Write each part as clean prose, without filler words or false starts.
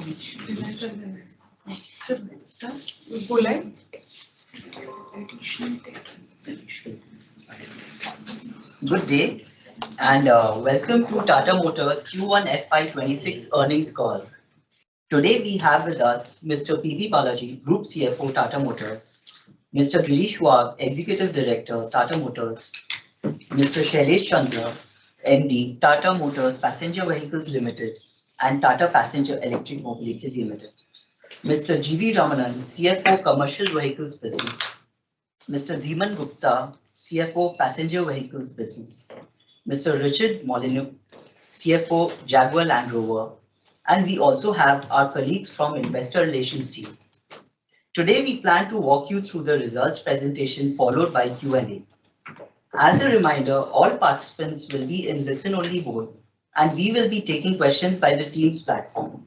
Good day and welcome to Tata Motors Q1 FY26 earnings call. Today we have with us Mr. P.V. Balaji, Group CFO Tata Motors, Mr. Girish Wagh, Executive Director Tata Motors, Mr. Shailesh Chandra, MD Tata Motors Passenger Vehicles Limited and Tata Passenger Electric Mobility Limited, Mr. G.V. Ramanan, CFO Commercial Vehicles Business, Mr. Dhiman Gupta, CFO Passenger Vehicles Business, Mr. Richard Molyneux, CFO Jaguar Land Rover, and we also have our colleagues from Investor Relations team. Today we plan to walk you through the results presentation followed by Q&A. As a reminder, all participants will be in listen-only mode and we will be taking questions by the Teams platform.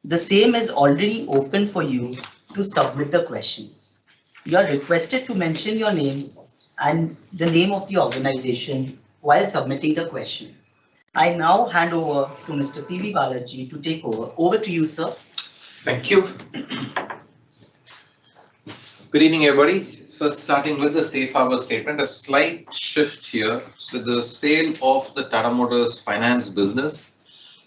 The same is already open for you to submit the questions. You are requested to mention your name and the name of the organization while submitting the question. I now hand over to Mr. P.V. Balaji to take over. Over to you, sir. Thank you. Good evening, everybody. First, starting with the safe harbor statement, a slight shift here. So the sale of the Tata Motors finance business,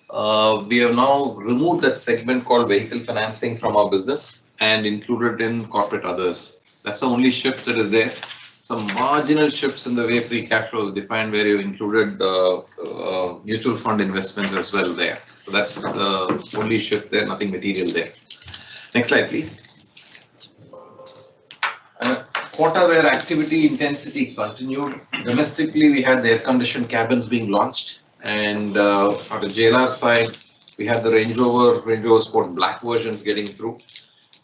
we have now removed that segment called vehicle financing from our business and included in corporate others. That's the only shift that is there. Some marginal shifts in the way free cash flow is defined where you've included mutual fund investments as well there. So that's the only shift there, nothing material there. Next slide, please. Quarter where activity intensity continued. Domestically, we had the air-conditioned cabins being launched, and on the JLR side, we had the Range Rover Sport Black versions getting through.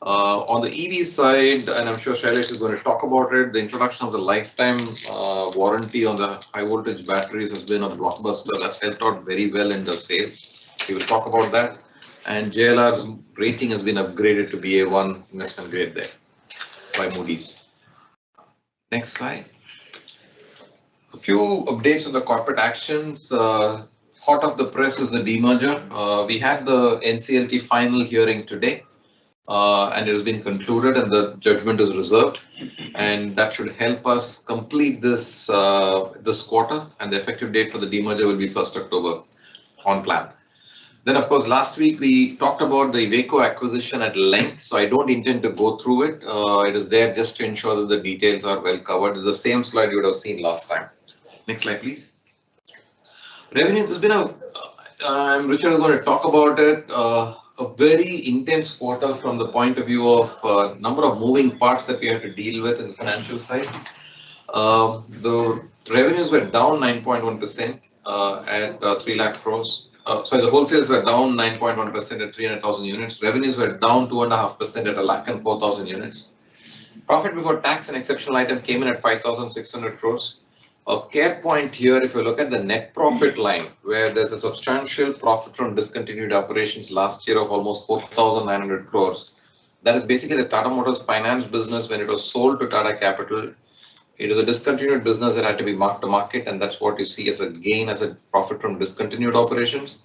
On the EV side, and I'm sure Shailesh is going to talk about it, the introduction of the lifetime warranty on the high voltage batteries has been a blockbuster. That's helped out very well in the sales. We will talk about that. And JLR's rating has been upgraded to BA1 investment grade there by Moody's. Next slide. A few updates on the corporate actions. Hot off the press is the demerger. We had the NCLT final hearing today. And it has been concluded and the judgment is reserved, and that should help us complete this this quarter, and the effective date for the demerger will be 1st October on plan. Then of course last week we talked about the Iveco acquisition at length, so I don't intend to go through it. It is there just to ensure that the details are well covered. It's the same slide you would have seen last time. Next slide please. Revenue, there's been Richard is going to talk about it. A very intense quarter from the point of view of number of moving parts that we have to deal with in the financial side. The revenues were down 9.1% at 3 lakh crores. Sorry, the wholesales were down 9.1% at 300,000 units. Revenues were down 2.5% at 104,000 units. Profit before tax and exceptional item came in at 5,600 crores. A care point here, if you look at the net profit line, where there's a substantial profit from discontinued operations last year of almost 4,900 crores. That is basically the Tata Motors finance business when it was sold to Tata Capital. It is a discontinued business that had to be marked to market, and that's what you see as a gain, as a profit from discontinued operations,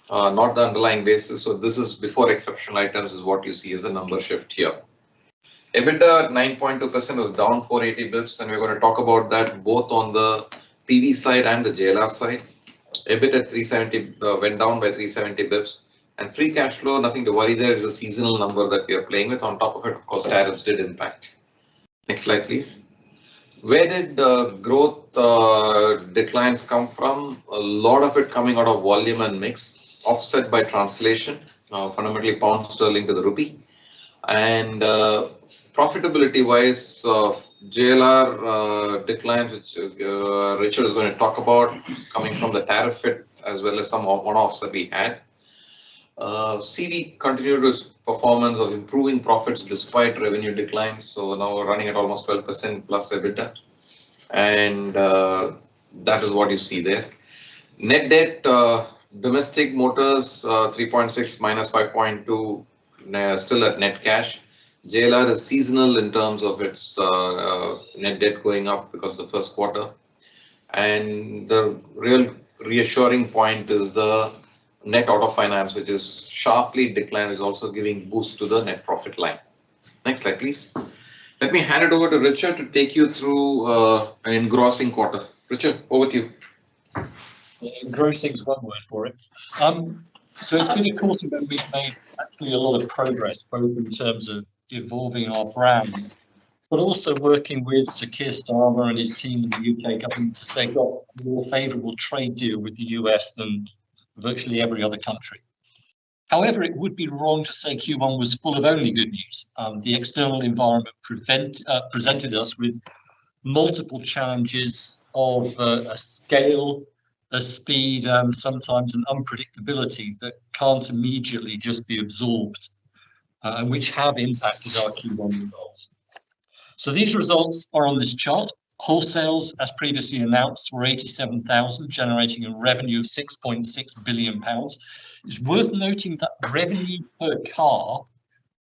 not the underlying basis. So this is before exceptional items is what you see as a number shift here. EBITDA 9.2% was down 480 bps, and we're going to talk about that both on the PV side and the JLR side. EBIT at 370 went down by 370 bps, and free cash flow, nothing to worry there. It's a seasonal number that we are playing with. On top of it, of course, tariffs did impact. Next slide, please. Where did growth declines come from? A lot of it coming out of volume and mix, offset by translation, fundamentally pound sterling to the rupee. And profitability-wise, JLR declines, which Richard is going to talk about, coming from the tariff hit as well as some one-offs that we had. CV continued its performance of improving profits despite revenue declines. So now we're running at almost 12% plus EBITDA. And that is what you see there. Net debt, domestic motors, 3.6 minus 5.2, still at net cash. JLR is seasonal in terms of its net debt going up because of the first quarter. And the real reassuring point is the net auto finance, which is sharply declined, is also giving boost to the net profit line. Next slide, please. Let me hand it over to Richard to take you through an engrossing quarter. Richard, over to you. Engrossing is one word for it. So it's been a quarter where we've made actually a lot of progress, both in terms of evolving our brand, but also working with Sir Keir Starmer and his team in the UK government to say got a more favourable trade deal with the US than virtually every other country. However, it would be wrong to say Q1 was full of only good news. The external environment presented us with multiple challenges of a scale, a speed, and sometimes an unpredictability that can't immediately just be absorbed, and which have impacted our Q1 results. So these results are on this chart. Wholesales, as previously announced, were 87,000, generating a revenue of £6.6 billion. It's worth noting that revenue per car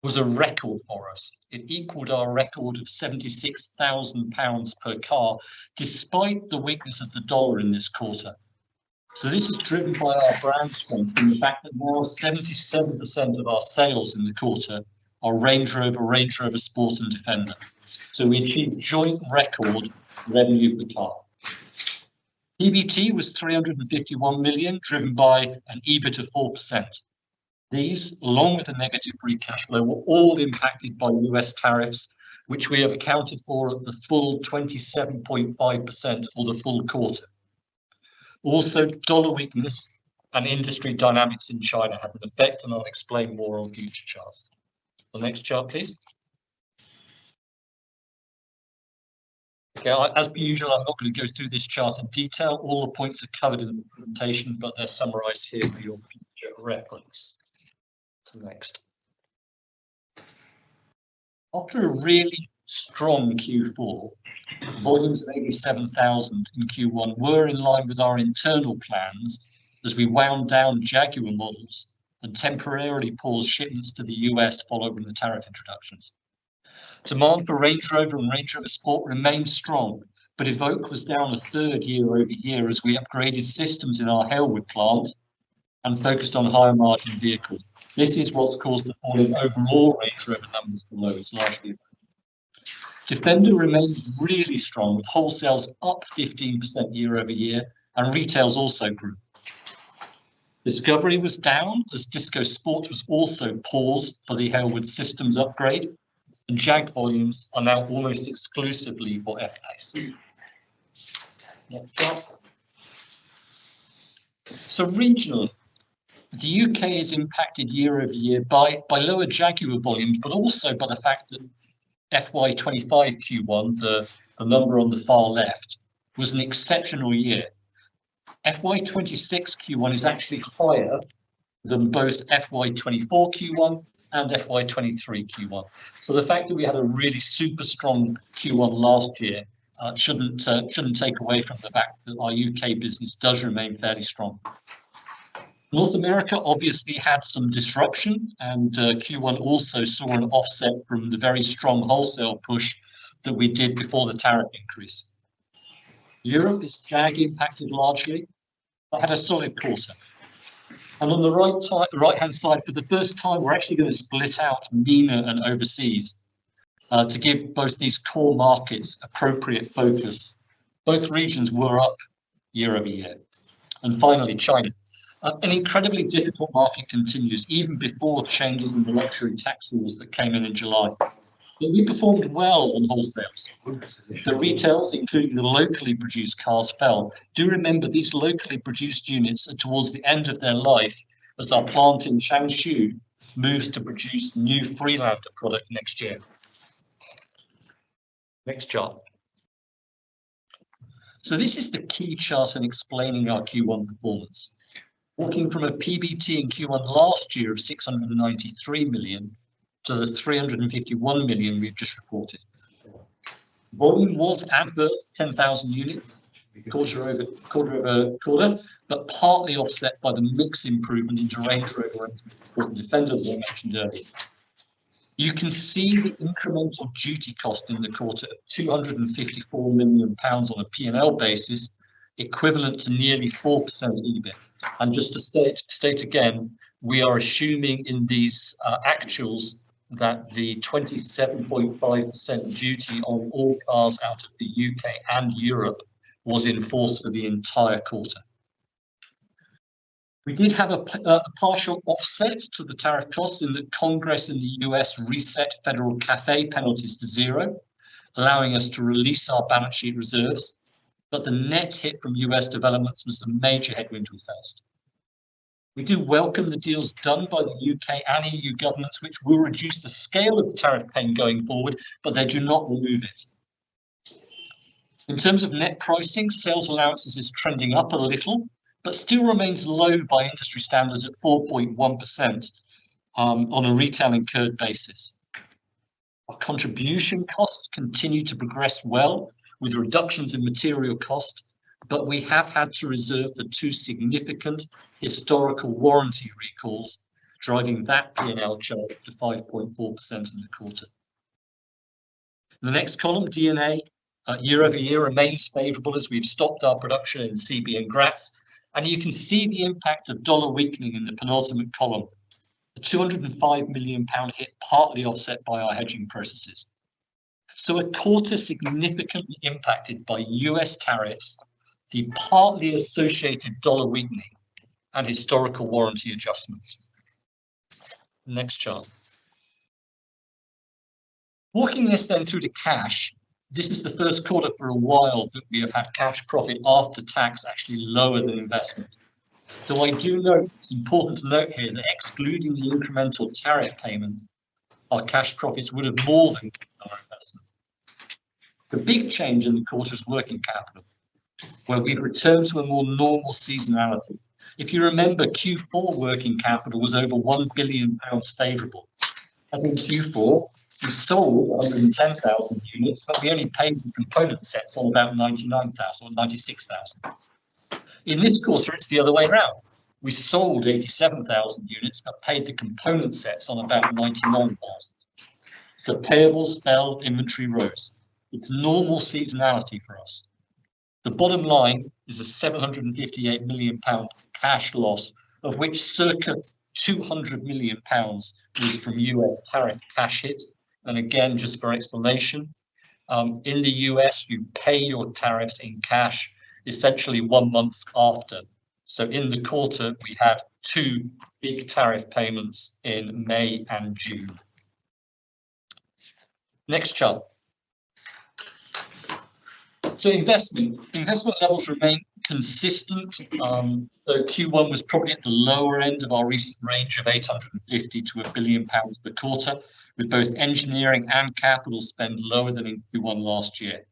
was a record for us. It equaled our record of £76,000 per car, despite the weakness of the dollar in this quarter. So this is driven by our brand strength and the fact that now 77% of our sales in the quarter are Range Rover Sport and Defender. So we achieved joint record revenue per car. PBT was 351 million, driven by an EBIT of 4%. These, along with the negative free cash flow, were all impacted by US tariffs, which we have accounted for at the full 27.5% for the full quarter. Also, dollar weakness and industry dynamics in China had an effect, and I'll explain more on future charts. The next chart, please. Okay, as per usual, I'm not going to go through this chart in detail. All the points are covered in the presentation, but they're summarized here for your future reference. So next. After a really strong Q4, volumes of 87,000 in Q1 were in line with our internal plans as we wound down Jaguar models and temporarily paused shipments to the US following the tariff introductions. Demand for Range Rover and Range Rover Sport remained strong, but Evoque was down a third year over year as we upgraded systems in our Halewood plant and focused on higher margin vehicles. This is what's caused the fall in overall Range Rover numbers below. It's largely Defender remains really strong, with wholesales up 15% year over year, and retails also grew. Discovery was down as Disco Sport was also paused for the Halewood systems upgrade, and Jag volumes are now almost exclusively for F-Pace. Next slide. So regionally, the UK is impacted year over year by lower Jaguar volumes, but also by the fact that FY25 Q1, the number on the far left, was an exceptional year. FY26 Q1 is actually higher than both FY24 Q1 and FY23 Q1. So the fact that we had a really super strong Q1 last year shouldn't take away from the fact that our UK business does remain fairly strong. North America obviously had some disruption, and Q1 also saw an offset from the very strong wholesale push that we did before the tariff increase. Europe is Jag impacted largely, but had a solid quarter. And on the right-hand side, for the first time, we're actually going to split out MENA and overseas to give both these core markets appropriate focus. Both regions were up year over year. And finally, China. An incredibly difficult market continues, even before changes in the luxury tax rules that came in July. But we performed well on wholesales. The retails, including the locally produced cars, fell. Do remember, these locally produced units are towards the end of their life as our plant in Changshu moves to produce new Freelander product next year. Next chart. So this is the key chart in explaining our Q1 performance. Walking from a PBT in Q1 last year of 693 million to the 351 million we've just reported. Volume was adverse, 10,000 units, quarter, but partly offset by the mix improvement into Range Rover and Defender that I mentioned earlier. You can see the incremental duty cost in the quarter of £254 million on a P&L basis, equivalent to nearly 4% EBIT. And just to state again, we are assuming in these actuals that the 27.5% duty on all cars out of the UK and Europe was in force for the entire quarter. We did have a partial offset to the tariff costs in that Congress in the US reset federal CAFE penalties to zero, allowing us to release our balance sheet reserves. But the net hit from US developments was the major headwind we faced. We do welcome the deals done by the UK and EU governments, which will reduce the scale of the tariff pain going forward, but they do not remove it. In terms of net pricing, sales allowances is trending up a little, but still remains low by industry standards at 4.1% on a retail incurred basis. Our contribution costs continue to progress well with reductions in material cost, but we have had to reserve for two significant historical warranty recalls, driving that P&L charge to 5.4% in the quarter. The next column, D&A, year over year remains favourable as we've stopped our production in CB and Graz, and you can see the impact of dollar weakening in the penultimate column, the £205 million hit partly offset by our hedging processes. So a quarter significantly impacted by US tariffs, the partly associated dollar weakening, and historical warranty adjustments. Next chart. Walking this then through to cash, this is the first quarter for a while that we have had cash profit after tax actually lower than investment. Though I do note, it's important to note here that excluding the incremental tariff payment, our cash profits would have more than our investment. The big change in the quarter is working capital, where we've returned to a more normal seasonality. If you remember, Q4 working capital was over £1 billion favourable. As in Q4, we sold 110,000 units, but we only paid the component sets on about 99,000 or 96,000. In this quarter, it's the other way around. We sold 87,000 units, but paid the component sets on about 99,000. So payables fell, inventory rose. It's normal seasonality for us. The bottom line is a £758 million cash loss, of which circa £200 million was from US tariff cash hit. And again, just for explanation, in the US, you pay your tariffs in cash essentially 1 month after. So in the quarter, we had two big tariff payments in May and June. Next chart. So investment levels remain consistent. So Q1 was probably at the lower end of our recent range of 850 to £1 billion per quarter, with both engineering and capital spend lower than in Q1 last year.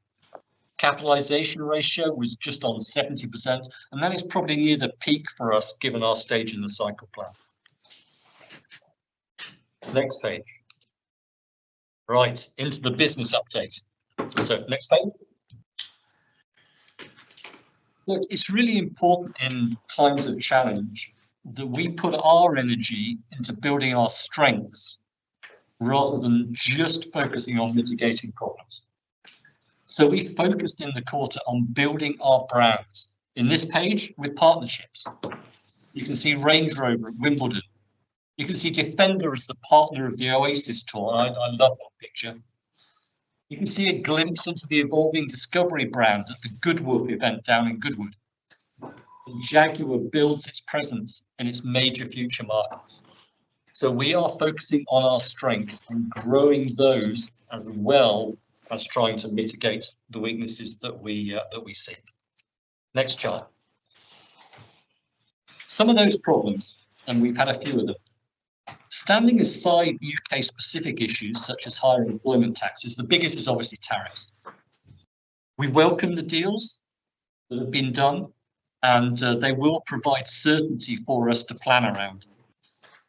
Capitalization ratio was just on 70%, and that is probably near the peak for us given our stage in the cycle plan. Next page. Right, into the business update. So next page. Look, it's really important in times of challenge that we put our energy into building our strengths rather than just focusing on mitigating problems. So we focused in the quarter on building our brands. In this page, with partnerships. You can see Range Rover at Wimbledon. You can see Defender as the partner of the Oasis Tour. I love that picture. You can see a glimpse into the evolving Discovery brand at the Goodwood event down in Goodwood. And Jaguar builds its presence in its major future markets. So we are focusing on our strengths and growing those as well as trying to mitigate the weaknesses that we see. Next chart. Some of those problems, and we've had a few of them. Standing aside UK specific issues such as higher employment taxes, the biggest is obviously tariffs. We welcome the deals that have been done, and they will provide certainty for us to plan around.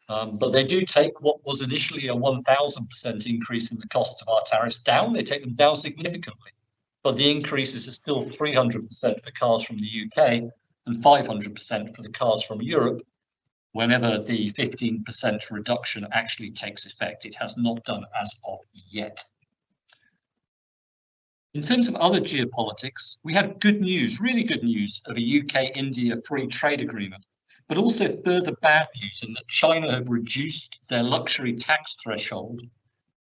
But they do take what was initially a 1,000% increase in the cost of our tariffs down. They take them down significantly. But the increases are still 300% for cars from the UK and 500% for the cars from Europe. Whenever the 15% reduction actually takes effect, it has not done as of yet. In terms of other geopolitics, we had good news, really good news, of a UK-India free trade agreement, but also further bad news in that China have reduced their luxury tax threshold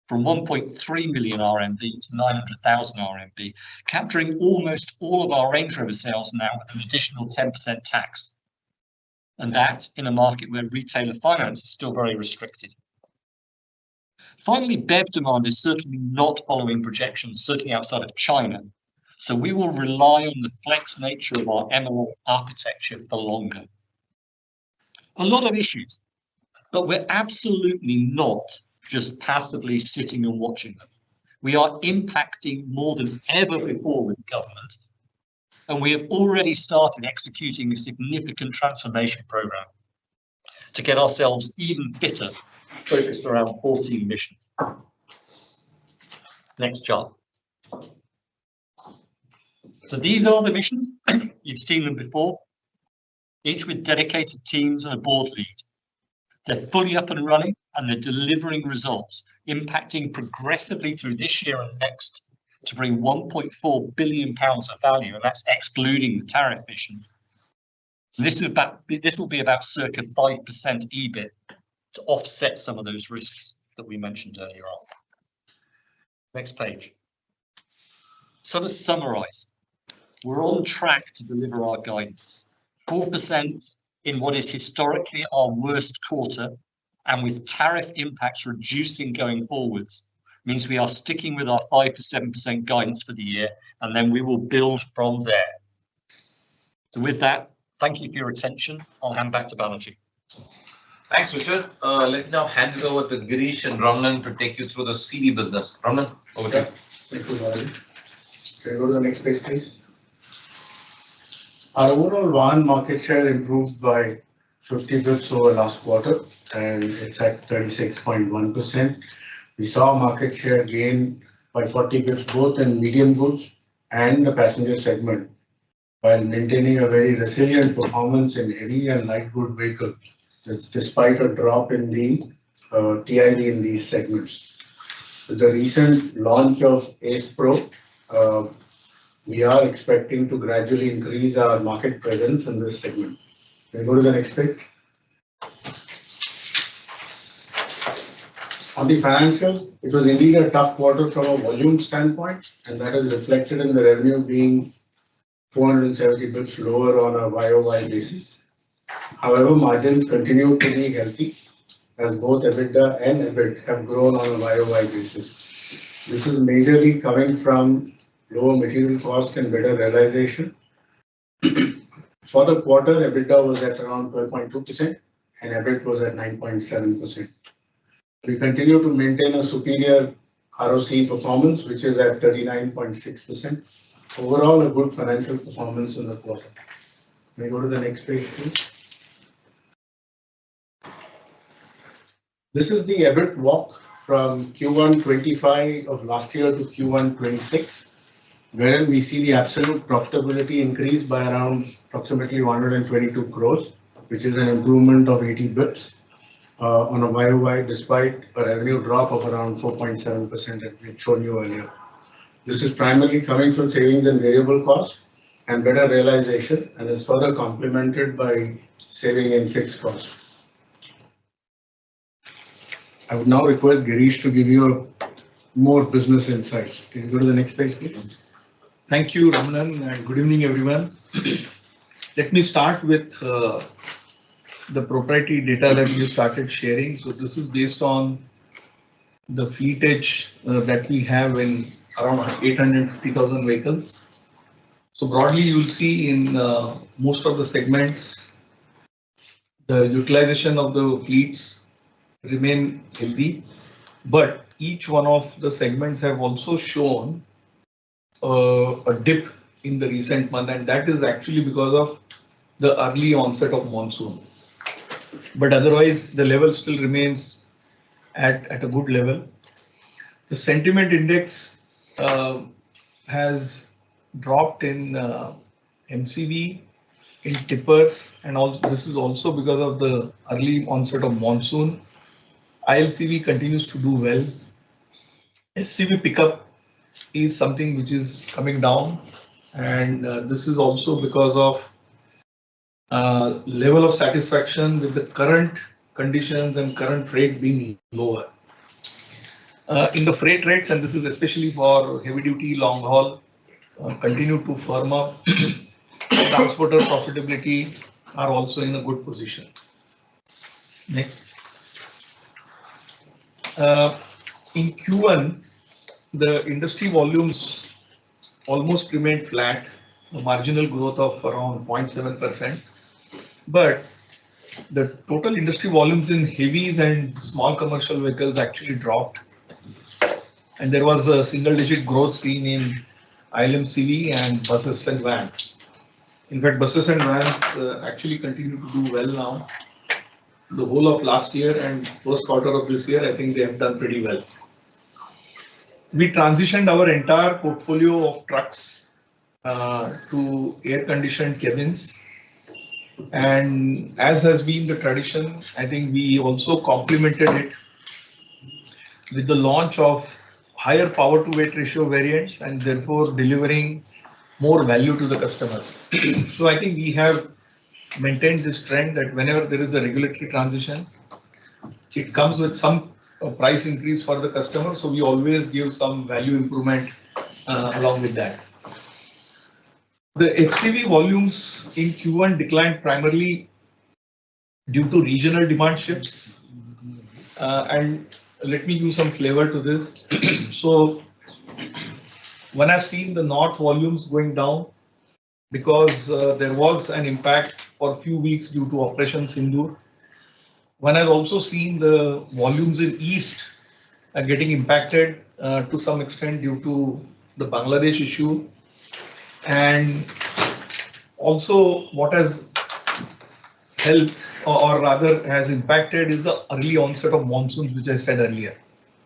from 1.3 million RMB to 900,000 RMB, capturing almost all of our Range Rover sales now with an additional 10% tax. And that in a market where retailer finance is still very restricted. Finally, BEV demand is certainly not following projections, certainly outside of China. So we will rely on the flex nature of our MLA architecture for longer. A lot of issues, but we're absolutely not just passively sitting and watching them. We are impacting more than ever before with government, and we have already started executing a significant transformation program to get ourselves even fitter, focused around 14 missions. Next chart. So these are the missions. You've seen them before, each with dedicated teams and a board lead. They're fully up and running, and they're delivering results, impacting progressively through this year and next to bring £1.4 billion of value, and that's excluding the tariff mission. This will be about circa 5% EBIT to offset some of those risks that we mentioned earlier on. Next page. So let's summarize. We're on track to deliver our guidance. 4% in what is historically our worst quarter, and with tariff impacts reducing going forwards, means we are sticking with our 5 to 7% guidance for the year, and then we will build from there. So with that, thank you for your attention. I'll hand back to Balaji. Thanks, Richard. Let me now hand it over to Girish and Ramanan to take you through the CV business. Ramanan, over to you. Thank you, Balaji. Can you go to the next page, please? Our overall VAN market share improved by 50 bps over last quarter, and it's at 36.1%. We saw market share gain by 40 bps both in medium goods and the passenger segment, while maintaining a very resilient performance in heavy and light good vehicles. That's despite a drop in the TIV in these segments. With the recent launch of Ace Pro, we are expecting to gradually increase our market presence in this segment. Can we go to the next page? On the financials, it was indeed a tough quarter from a volume standpoint, and that is reflected in the revenue being 470 bps lower on a YOY basis. However, margins continue to be healthy, as both EBITDA and EBIT have grown on a YOY basis. This is majorly coming from lower material cost and better realization. For the quarter, EBITDA was at around 12.2% and EBIT was at 9.7%. We continue to maintain a superior ROC performance, which is at 39.6%. Overall, a good financial performance in the quarter. May we go to the next page, please? This is the EBIT walk from Q1 25 of last year to Q1 26, where we see the absolute profitability increase by around approximately 122 crores, which is an improvement of 80 bps on a YOY, despite a revenue drop of around 4.7% that we had shown you earlier. This is primarily coming from savings and variable costs and better realization, and is further complemented by saving in fixed costs. I would now request Girish to give you more business insights. Can you go to the next page, please? Thank you, Ramanan, and good evening, everyone. Let me start with the proprietary data that you started sharing. So this is based on the fleetage that we have in around 850,000 vehicles. So broadly, you'll see in most of the segments, the utilization of the fleets remain healthy, but each one of the segments have also shown a dip in the recent month, and that is actually because of the early onset of monsoon. But otherwise, the level still remains at a good level. The sentiment index has dropped in MCV, in tippers, and all. This is also because of the early onset of monsoon. ILCV continues to do well. SCV pickup is something which is coming down, and this is also because of level of satisfaction with the current conditions and current freight being lower. In the freight rates, and this is especially for heavy duty long haul, continue to firm up. Transporter profitability are also in a good position. Next. In Q1, the industry volumes almost remained flat, a marginal growth of around 0.7%. But the total industry volumes in heavies and small commercial vehicles actually dropped. And there was a single digit growth seen in ILMCV and buses and vans. In fact, buses and vans actually continue to do well now. The whole of last year and first quarter of this year, I think they have done pretty well. We transitioned our entire portfolio of trucks to air-conditioned cabins. And as has been the tradition, I think we also complemented it with the launch of higher power to weight ratio variants and therefore delivering more value to the customers. So I think we have maintained this trend that whenever there is a regulatory transition, it comes with some price increase for the customer. So we always give some value improvement along with that. The HCV volumes in Q1 declined primarily due to regional demand shifts. And let me give some flavor to this. So one has seen the north volumes going down because there was an impact for a few weeks due to Operation Sindoor. One has also seen the volumes in east are getting impacted to some extent due to the Bangladesh issue. And also what has helped or rather has impacted is the early onset of monsoons, which I said earlier.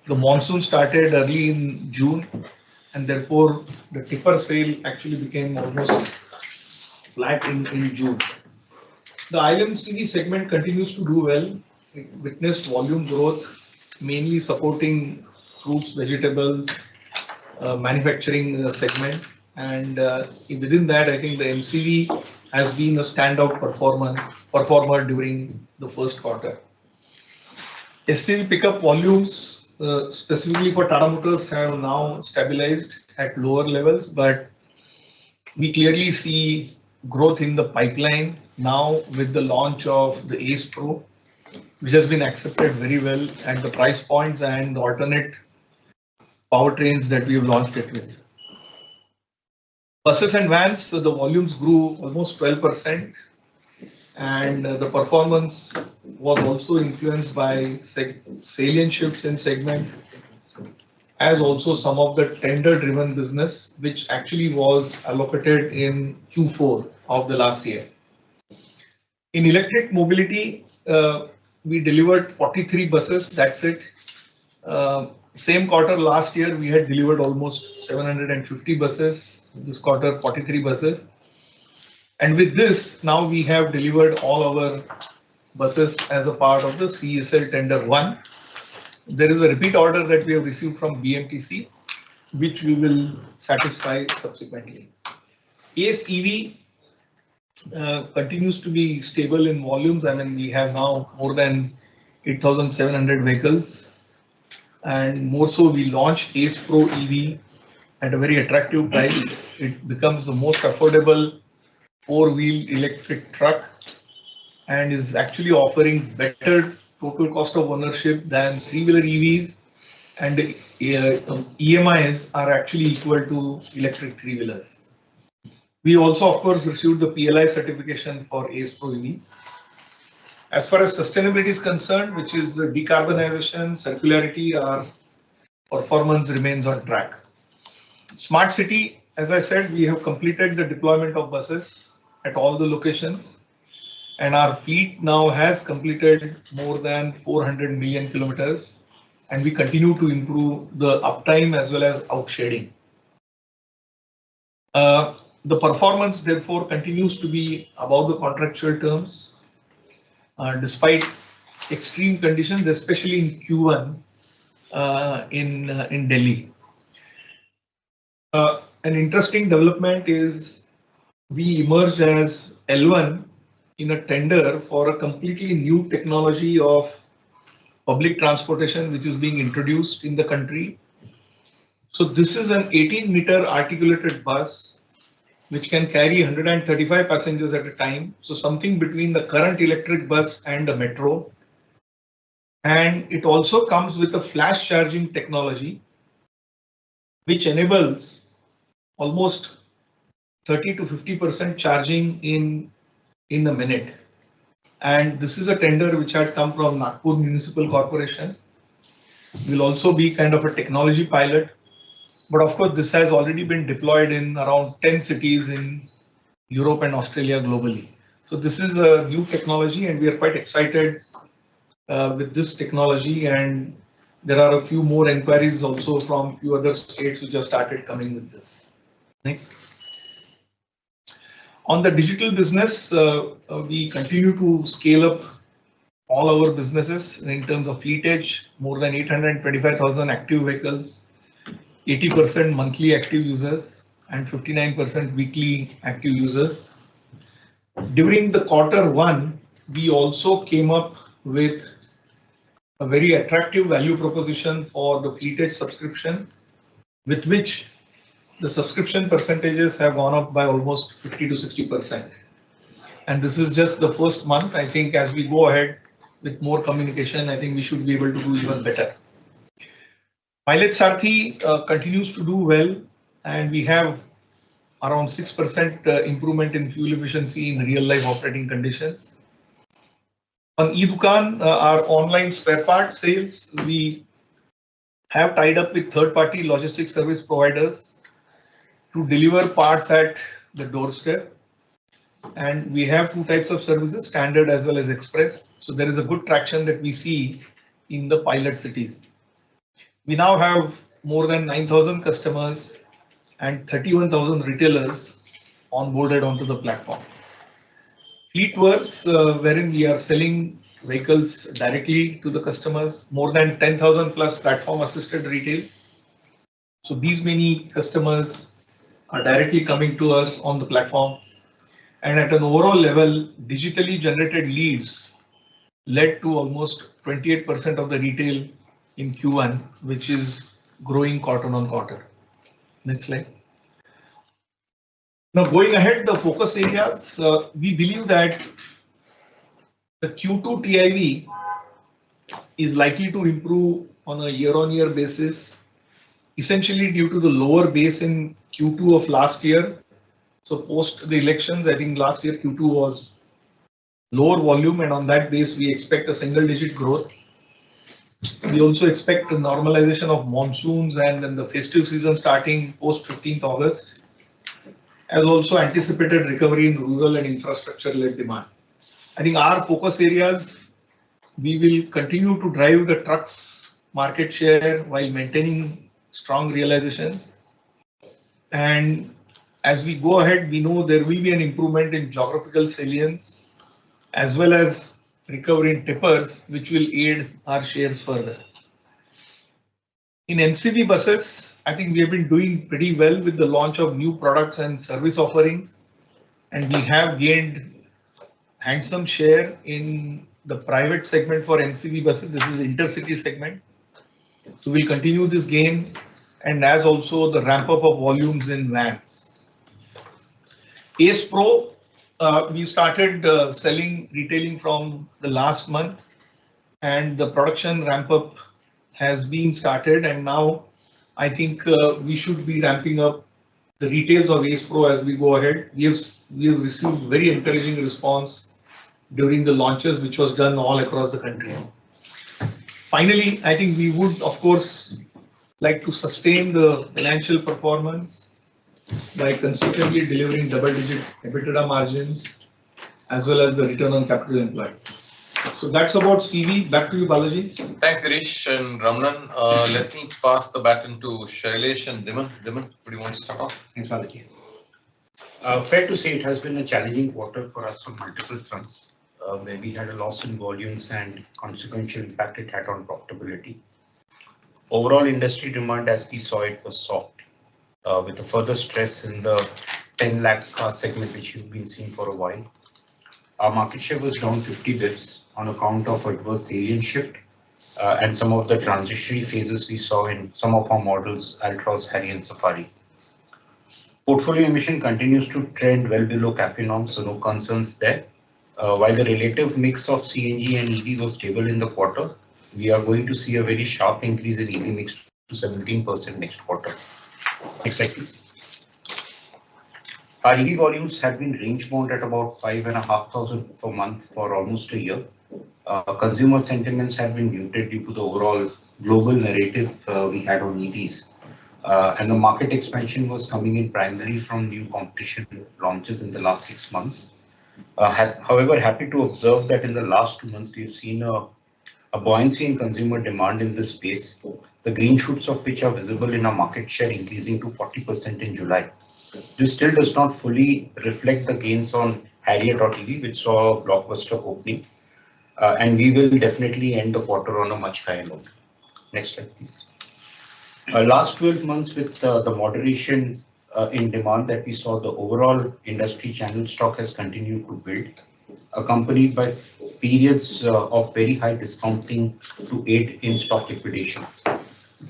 The monsoon started early in June and therefore the tipper sale actually became almost flat in June. The ILMCV segment continues to do well. It witnessed volume growth, mainly supporting fruits, vegetables, manufacturing segment. And within that, I think the MCV has been a standout performer during the first quarter. SCV pickup volumes, specifically for Tata Motors, have now stabilized at lower levels, but we clearly see growth in the pipeline now with the launch of the Ace Pro, which has been accepted very well at the price points and the alternate powertrains that we have launched it with. Buses and vans, the volumes grew almost 12%, and the performance was also influenced by salient shifts in segment, as also some of the tender-driven business, which actually was allocated in Q4 of the last year. In electric mobility, we delivered 43 buses, that's it. Same quarter last year, we had delivered almost 750 buses. This quarter, 43 buses. And with this, now we have delivered all our buses as a part of the CESL Tender 1. There is a repeat order that we have received from BMTC, which we will satisfy subsequently. Ace EV continues to be stable in volumes. I mean, we have now more than 8,700 vehicles. And more so, we launched Ace Pro EV at a very attractive price. It becomes the most affordable four-wheel electric truck and is actually offering better total cost of ownership than three-wheeler EVs, and EMIs are actually equal to electric three-wheelers. We also, of course, received the PLI certification for Ace Pro EV. As far as sustainability is concerned, which is the decarbonization, circularity, our performance remains on track. Smart City, as I said, we have completed the deployment of buses at all the locations, and our fleet now has completed more than 400 million kilometers, and we continue to improve the uptime as well as outshading. The performance, therefore, continues to be above the contractual terms, despite extreme conditions, especially in Q1 in Delhi. An interesting development is we emerged as L1 in a tender for a completely new technology of public transportation which is being introduced in the country. So this is an 18-meter articulated bus which can carry 135 passengers at a time. So something between the current electric bus and a metro. And it also comes with a flash charging technology which enables almost 30 to 50% charging in a minute. And this is a tender which had come from Nagpur Municipal Corporation. Will also be kind of a technology pilot. But of course, this has already been deployed in around 10 cities in Europe and Australia globally. So this is a new technology and we are quite excited with this technology, and there are a few more inquiries also from a few other states which have started coming with this. Next. On the digital business, we continue to scale up all our businesses in terms of fleet edge, more than 825,000 active vehicles, 80% monthly active users, and 59% weekly active users. During the Q1, we also came up with a very attractive value proposition for the fleet edge subscription, with which the subscription percentages have gone up by almost 50 to 60%. And this is just the first month. I think as we go ahead with more communication, I think we should be able to do even better. Pilot Sarthi continues to do well, and we have around 6% improvement in fuel efficiency in real life operating conditions. On eDukan, our online spare part sales, we have tied up with third-party logistics service providers to deliver parts at the doorstep. And we have two types of services, standard as well as express. So there is a good traction that we see in the pilot cities. We now have more than 9,000 customers and 31,000 retailers onboarded onto the platform. Fleetverse, wherein we are selling vehicles directly to the customers, more than 10,000 plus platform assisted retails. So these many customers are directly coming to us on the platform. And at an overall level, digitally generated leads led to almost 28% of the retail in Q1, which is growing quarter on quarter. Next slide. Now going ahead, the focus areas, we believe that the Q2 TIV is likely to improve on a year-on-year basis, essentially due to the lower base in Q2 of last year. So post the elections, I think last year Q2 was lower volume, and on that base we expect a single-digit growth. We also expect a normalization of monsoons and then the festive season starting post 15th August, as also anticipated recovery in rural and infrastructure-led demand. I think our focus areas, we will continue to drive the trucks market share while maintaining strong realizations. And as we go ahead, we know there will be an improvement in geographical salience as well as recovery in tippers, which will aid our shares further. In NCV buses, I think we have been doing pretty well with the launch of new products and service offerings, and we have gained handsome share in the private segment for NCV buses. This is intercity segment. So we'll continue this gain, and as also the ramp up of volumes in vans. Ace Pro, we started selling, retailing from the last month, and the production ramp up has been started, and now I think we should be ramping up the retails of Ace Pro as we go ahead. We have received very encouraging response during the launches, which was done all across the country. Finally, I think we would, of course, like to sustain the financial performance by consistently delivering double-digit EBITDA margins as well as the return on capital employed. So that's about CV. Back to you, Balaji. Thanks, Girish and Ramanan. Let me pass the baton to Shailesh and Dhiman. Dhiman, would you want to start off? Thanks, Balaji. Fair to say it has been a challenging quarter for us on multiple fronts, where we had a loss in volumes and consequential impact it had on profitability. Overall industry demand, as we saw it, was soft. with a further stress in the 10 lakhs car segment, which you've been seeing for a while. Our market share was down 50 bps on account of adverse salient shift and some of the transitionary phases we saw in some of our models, Altroz, Harry and Safari. Portfolio emission continues to trend well below CAFE norms, so no concerns there. While the relative mix of CNG and EV was stable in the quarter, we are going to see a very sharp increase in EV mix to 17% next quarter. Next slide, please. Our EV volumes have been range-bound at about 5,500 per month for almost a year. Consumer sentiments have been muted due to the overall global narrative we had on EVs. And the market expansion was coming in primarily from new competition launches in the last 6 months. However, happy to observe that in the last 2 months, we've seen a buoyancy in consumer demand in this space, the green shoots of which are visible in our market share increasing to 40% in July. This still does not fully reflect the gains on Harrier.ev, which saw a blockbuster opening, and we will definitely end the quarter on a much higher note. Next slide, please. Last 12 months with the moderation in demand that we saw, the overall industry channel stock has continued to build, accompanied by periods of very high discounting to aid in stock liquidation.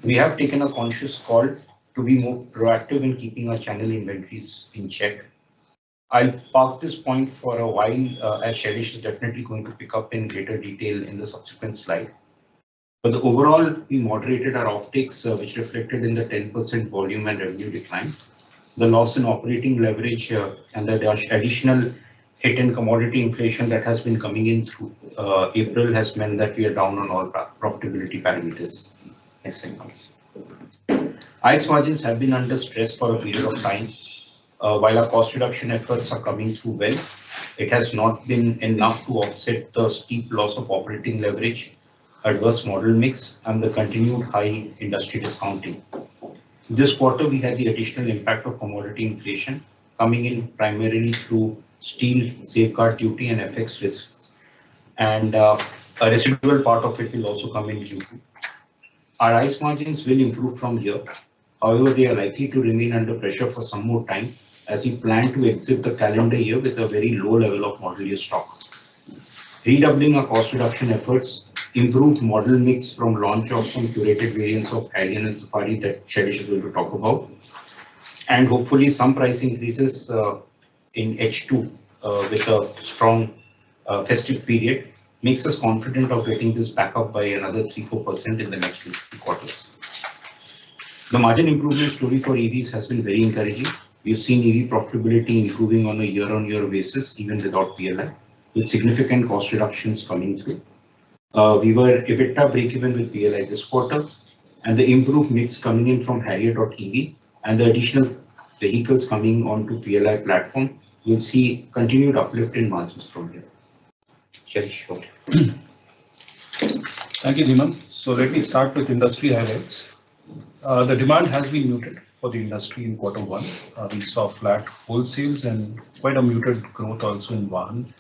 We have taken a conscious call to be more proactive in keeping our channel inventories in check. I'll park this point for a while as Shailesh is definitely going to pick up in greater detail in the subsequent slide. But overall, we moderated our offtakes, which reflected in the 10% volume and revenue decline. The loss in operating leverage and the additional hit in commodity inflation that has been coming in through April has meant that we are down on all profitability parameters. Next slide, please. ICE margins have been under stress for a period of time. While our cost reduction efforts are coming through well, it has not been enough to offset the steep loss of operating leverage, adverse model mix, and the continued high industry discounting. This quarter, we had the additional impact of commodity inflation coming in primarily through steel safeguard duty and FX risks, and a residual part of it will also come in Q2. Our ICE margins will improve from here. However, they are likely to remain under pressure for some more time as we plan to exit the calendar year with a very low level of model year stock. Redoubling our cost reduction efforts, improved model mix from launch of some curated variants of Harrier and Safari that Shailesh is going to talk about, and hopefully some price increases in H2 with a strong festive period makes us confident of getting this back up by another 3-4% in the next 2 quarters. The margin improvement story for EVs has been very encouraging. We've seen EV profitability improving on a year-on-year basis, even without PLI, with significant cost reductions coming through. We were EBITDA break-even with PLI this quarter, and the improved mix coming in from Harrier.ev and the additional vehicles coming onto PLI platform will see continued uplift in margins from here. Shailesh, Thank you, Dhiman. So let me start with industry highlights. The demand has been muted for the industry in Q1. We saw flat wholesales and quite a muted growth also in Vahan.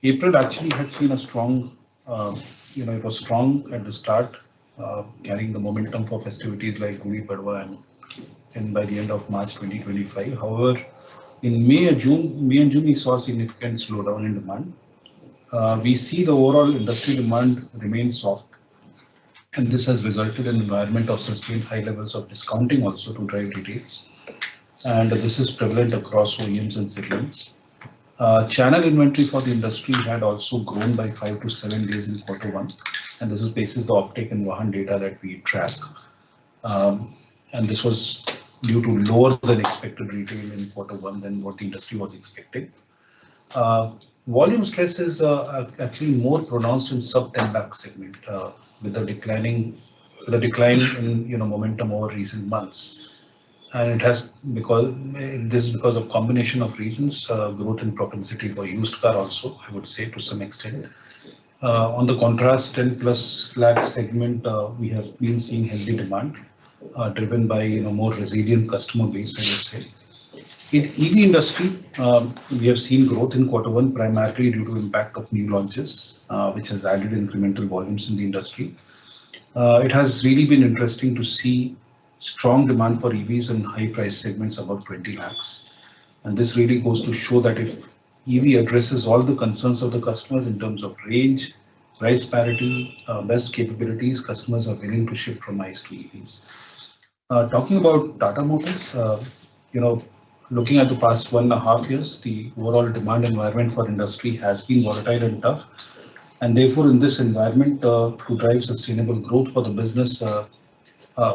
April actually had seen a strong, it was strong at the start, carrying the momentum for festivities like Gudi Padwa and by the end of March 2025. However, in May and June, we saw a significant slowdown in demand. We see the overall industry demand remain soft, and this has resulted in an environment of sustained high levels of discounting also to drive retails. And this is prevalent across OEMs and segments. Channel inventory for the industry had also grown by 5 to 7 days in Q1, and this is based on the offtake and Vahan data that we track. And this was due to lower than expected retail in Q1 than what the industry was expecting. Volume stress is actually more pronounced in sub 10 lakh segment with the decline in momentum over recent months. And it has because of combination of reasons, growth in propensity for used car also, I would say to some extent. On the contrast, 10 plus lakh segment, we have been seeing healthy demand driven by more resilient customer base, I would say. In EV industry, we have seen growth in Q1 primarily due to impact of new launches, which has added incremental volumes in the industry. It has really been interesting to see strong demand for EVs in high price segments above 20 lakhs. And this really goes to show that if EV addresses all the concerns of the customers in terms of range, price parity, best capabilities, customers are willing to shift from ICE to EVs. Talking about Tata Motors, you know, looking at the past 1.5 years, the overall demand environment for industry has been volatile and tough. And therefore, in this environment, to drive sustainable growth for the business,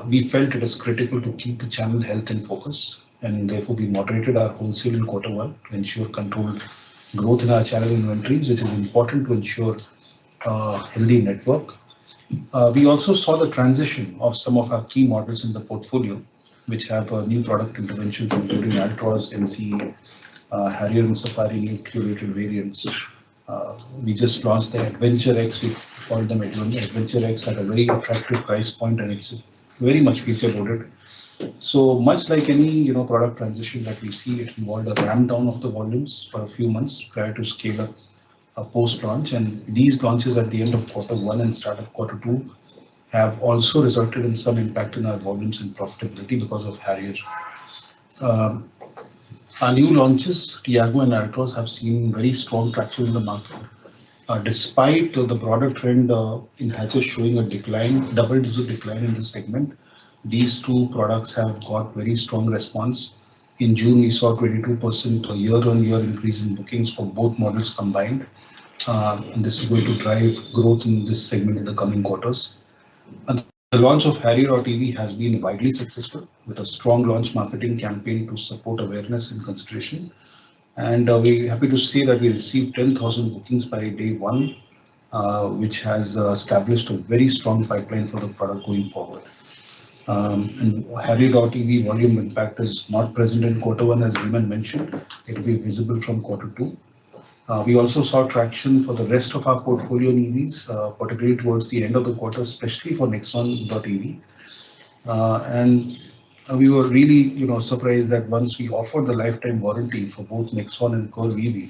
we felt it is critical to keep the channel health in focus. And therefore, we moderated our wholesale in Q1 to ensure controlled growth in our channel inventories, which is important to ensure healthy network. We also saw the transition of some of our key models in the portfolio, which have new product interventions, including Altroz, MC, Harrier and Safari new curated variants. We just launched the Adventure X. We called them Adventure X at a very attractive price point, and it's very much feature loaded. So much like any product transition that we see, it involved a ramp down of the volumes for a few months prior to scale up post-launch, and these launches at the end of Q1 and start of Q2 have also resulted in some impact in our volumes and profitability because of Harrier. Our new launches, Tiago and Altroz, have seen very strong traction in the market. Despite the broader trend in hatches showing a decline, double-digit decline in this segment, these two products have got very strong response. In June, we saw 22% year-on-year increase in bookings for both models combined. And this is going to drive growth in this segment in the coming quarters. And the launch of Harrier EV has been widely successful with a strong launch marketing campaign to support awareness and consideration. And we're happy to say that we received 10,000 bookings by day one, which has established a very strong pipeline for the product going forward. And Harrier EV volume impact is not present in Q1, as Raman mentioned. It will be visible from Q2. We also saw traction for the rest of our portfolio in EVs, particularly towards the end of the quarter, especially for Nexon.EV. And we were really, surprised that once we offered the lifetime warranty for both Nexon and Curve EV,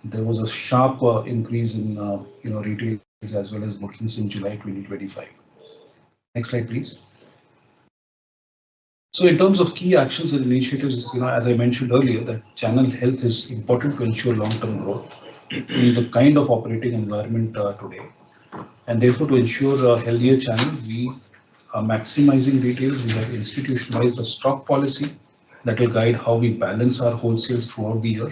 there was a sharp increase in, retails as well as bookings in July 2025. Next slide, please. So in terms of key actions and initiatives, as I mentioned earlier, that channel health is important to ensure long-term growth in the kind of operating environment today. And therefore, to ensure a healthier channel, we are maximizing retails. We have institutionalized a stock policy that will guide how we balance our wholesales throughout the year.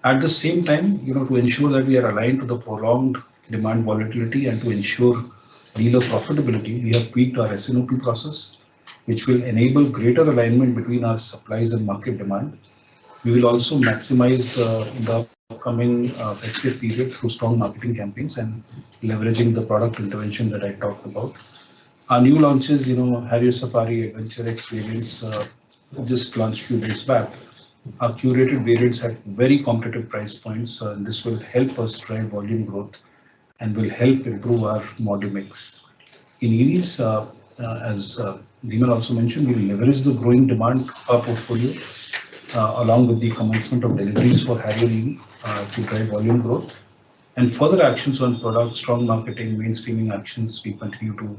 At the same time, to ensure that we are aligned to the prolonged demand volatility and to ensure dealer profitability, we have tweaked our S&OP process, which will enable greater alignment between our supplies and market demand. We will also maximize the upcoming festive period through strong marketing campaigns and leveraging the product intervention that I talked about. Our new launches, Harrier Safari, Adventure X variants, just launched a few days back. Our curated variants at very competitive price points, and this will help us drive volume growth and will help improve our model mix. In EVs, as Raman also mentioned, we will leverage the growing demand of our portfolio along with the commencement of deliveries for Harrier EV to drive volume growth. And further actions on product, strong marketing, mainstreaming actions, we continue to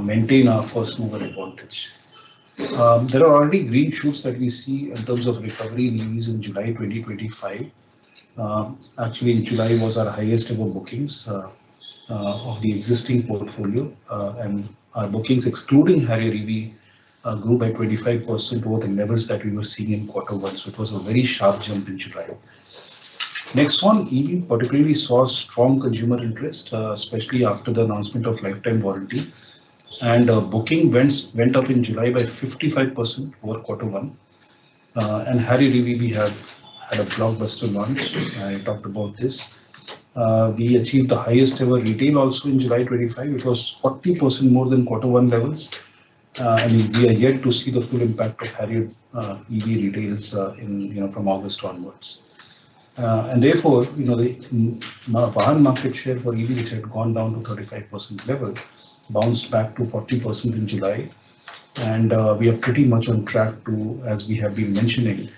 maintain our first mover advantage. There are already green shoots that we see in terms of recovery in EVs in July 2025. Actually, in July was our highest ever bookings of the existing portfolio, and our bookings excluding Harrier EV grew by 25% over the levels that we were seeing in Q1. So it was a very sharp jump in July. Nexon EV particularly saw strong consumer interest, especially after the announcement of lifetime warranty. And booking went up in July by 55% over Q1. And Harrier EV, we have had a blockbuster launch. I talked about this. We achieved the highest ever retail also in July 25. It was 40% more than Q1 levels. And we are yet to see the full impact of Harrier EV retails from August onwards. And therefore, the Vahan market share for EV, which had gone down to 35% level, bounced back to 40% in July. And we are pretty much on track to, as we have been mentioning,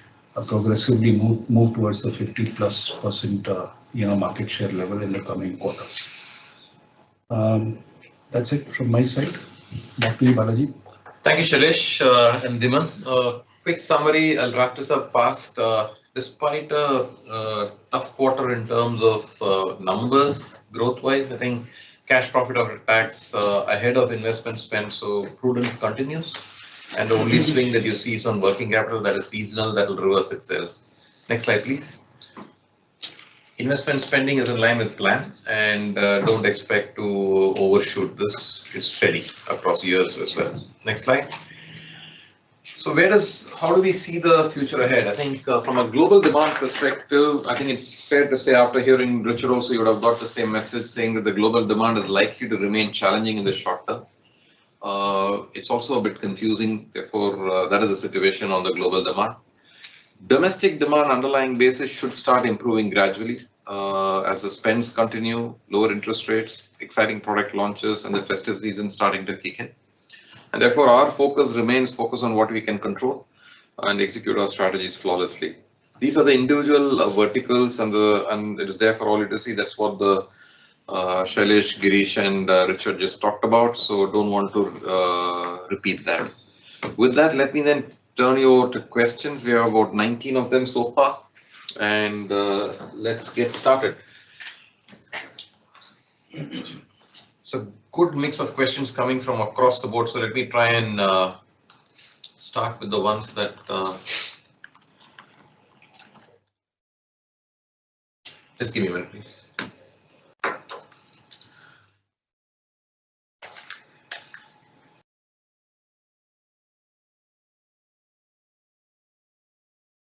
progressively move towards the 50+% market share level in the coming quarters. That's it from my side. Back to you, Balaji. Thank you, Shailesh and Dhiman. Quick summary, I'll wrap this up fast. Despite a tough quarter in terms of numbers, growth-wise, I think cash profit after tax ahead of investment spend, so prudence continues. And the only swing that you see is on working capital that is seasonal, that will reverse itself. Next slide, please. Investment spending is in line with plan, and don't expect to overshoot this. It's steady across years as well. Next slide. So how do we see the future ahead? I think from a global demand perspective, I think it's fair to say after hearing Richard also, you would have got the same message saying that the global demand is likely to remain challenging in the short term. It's also a bit confusing, therefore that is the situation on the global demand. Domestic demand underlying basis should start improving gradually as the spends continue, lower interest rates, exciting product launches, and the festive season starting to kick in. And therefore, our focus remains focused on what we can control and execute our strategies flawlessly. These are the individual verticals, and it is there for all you to see. That's what the Shailesh, Girish, and Richard just talked about. So don't want to repeat that. With that, let me then turn you over to questions. We have about 19 of them so far, and let's get started. So good mix of questions coming from across the board. So let me try and start with the ones that just give me a minute, please.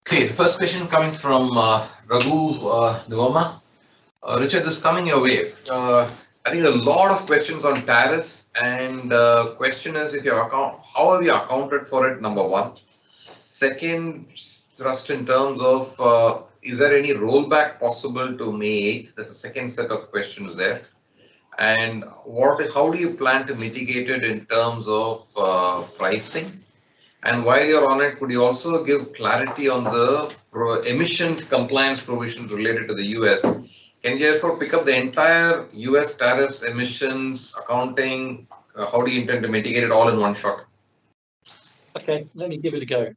Okay, the first question coming from Raghu Nuvama. Richard, this is coming your way. I think a lot of questions on tariffs, and question is how have you accounted for it, number one. Second, thrust in terms of is there any rollback possible to May 8th? There's a second set of questions there. And how do you plan to mitigate it in terms of pricing? And while you're on it, could you also give clarity on the emissions compliance provisions related to the US? Can you therefore pick up the entire US tariffs, emissions, accounting? How do you intend to mitigate it all in one shot? Okay, let me give it a go.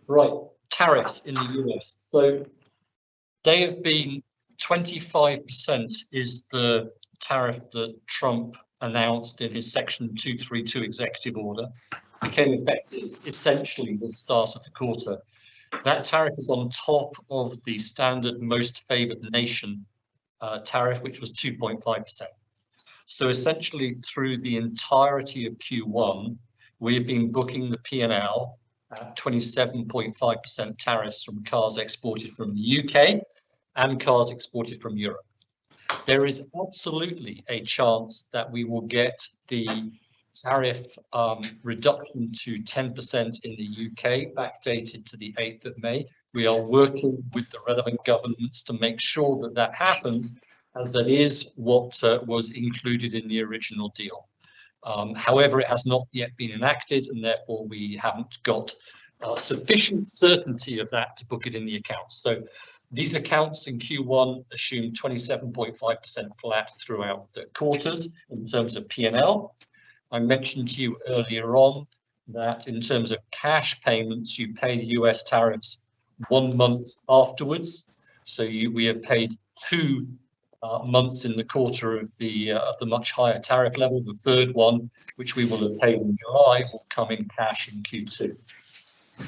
Right, tariffs in the US. So they have been 25% is the tariff that Trump announced in his Section 232 executive order. Became effective essentially the start of the quarter. That tariff is on top of the standard most favored nation tariff, which was 2.5%. So essentially through the entirety of Q1, we've been booking the P&L at 27.5% tariffs from cars exported from the UK and cars exported from Europe. There is absolutely a chance that we will get the tariff reduction to 10% in the UK, backdated to the 8th of May. We are working with the relevant governments to make sure that that happens, as that is what was included in the original deal. However, it has not yet been enacted, and therefore we haven't got sufficient certainty of that to book it in the accounts. So these accounts in Q1 assume 27.5% flat throughout the quarters in terms of P&L. I mentioned to you earlier on that in terms of cash payments, you pay the US tariffs 1 month afterwards. So we have paid 2 months in the quarter of the much higher tariff level. The third one, which we will have paid in July, will come in cash in Q2.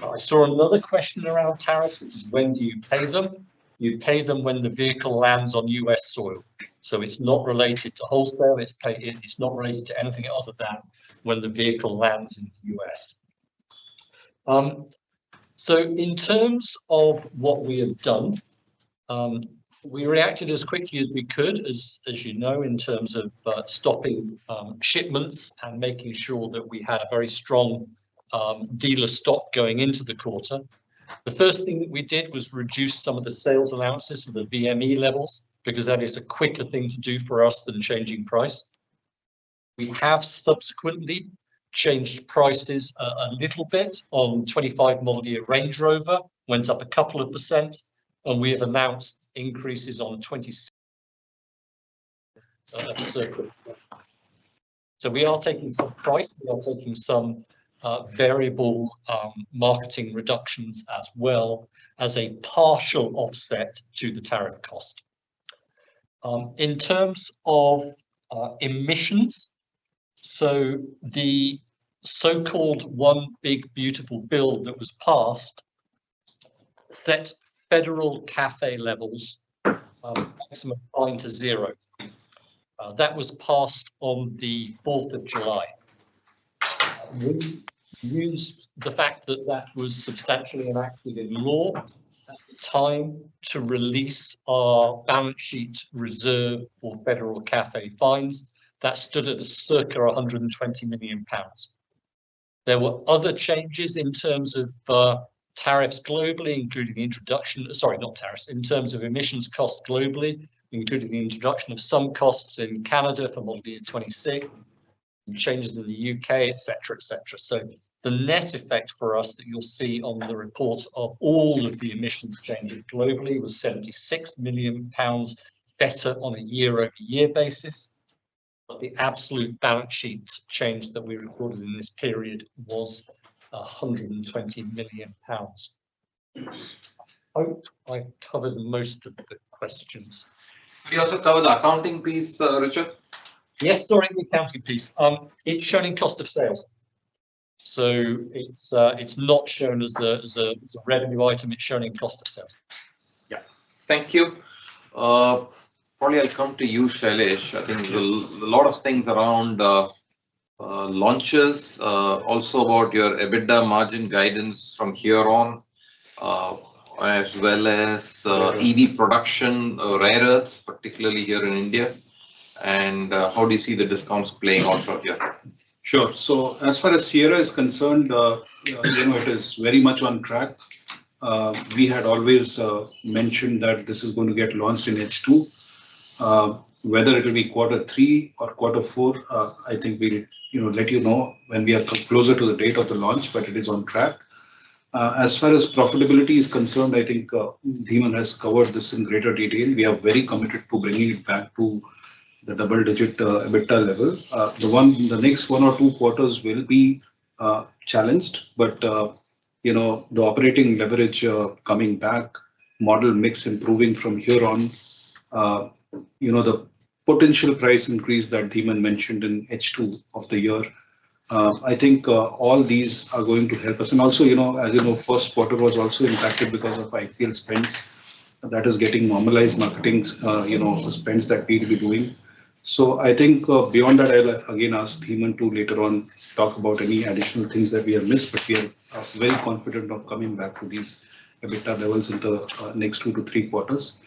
I saw another question around tariffs, which is when do you pay them? You pay them when the vehicle lands on US soil. So it's not related to wholesale, it's not related to anything other than when the vehicle lands in the US. So in terms of what we have done, we reacted as quickly as we could, as you know, in terms of stopping shipments and making sure that we had a very strong dealer stock going into the quarter. The first thing that we did was reduce some of the sales allowances to the VME levels, because that is a quicker thing to do for us than changing price. We have subsequently changed prices a little bit on 25 model year Range Rover, went up a couple of %, and we have announced increases on 26 circa. So we are taking some price, we are taking some variable marketing reductions as well as a partial offset to the tariff cost. In terms of emissions, so the so-called One Big Beautiful Bill that was passed set federal CAFE levels maximum fine to 0. That was passed on the 4th of July. We used the fact that that was substantially enacted in law at the time to release our balance sheet reserve for federal CAFE fines. That stood at circa £120 million. There were other changes in terms of tariffs globally, including the introduction, sorry, not tariffs, in terms of emissions cost globally, including the introduction of some costs in Canada for model year 26, changes in the UK, etc., etc. So the net effect for us that you'll see on the report of all of the emissions changes globally was £76 million better on a year-over-year basis. But the absolute balance sheet change that we recorded in this period was £120 million. I hope I've covered most of the questions. Could you also cover the accounting piece, Richard? Yes, sorry, the accounting piece. It's shown in cost of sales. So it's not shown as a revenue item, it's shown in cost of sales. Yeah, thank you. Probably I'll come to you, Shailesh. I think a lot of things around launches, also about your EBITDA margin guidance from here on, as well as EV production, rare earths, particularly here in India. And how do you see the discounts playing out from here? Sure. So as far as Sierra is concerned, it is very much on track. We had always mentioned that this is going to get launched in H2. Whether it will be Q3 or Q4, I think we'll let you know when we are closer to the date of the launch, but it is on track. As far as profitability is concerned, I think Dhiman has covered this in greater detail. We are very committed to bringing it back to the double-digit EBITDA level. The next 1 or 2 quarters will be challenged, but the operating leverage coming back, model mix improving from here on, the potential price increase that Dhiman mentioned in H2 of the year. I think all these are going to help us. And also, as you know, first quarter was also impacted because of IPL spends. That is getting normalized marketing, spends that we'll be doing. So I think beyond that, I'll again ask Dhiman to later on talk about any additional things that we have missed, but we are very confident of coming back to these EBITDA levels in the next 2 to 3 quarters.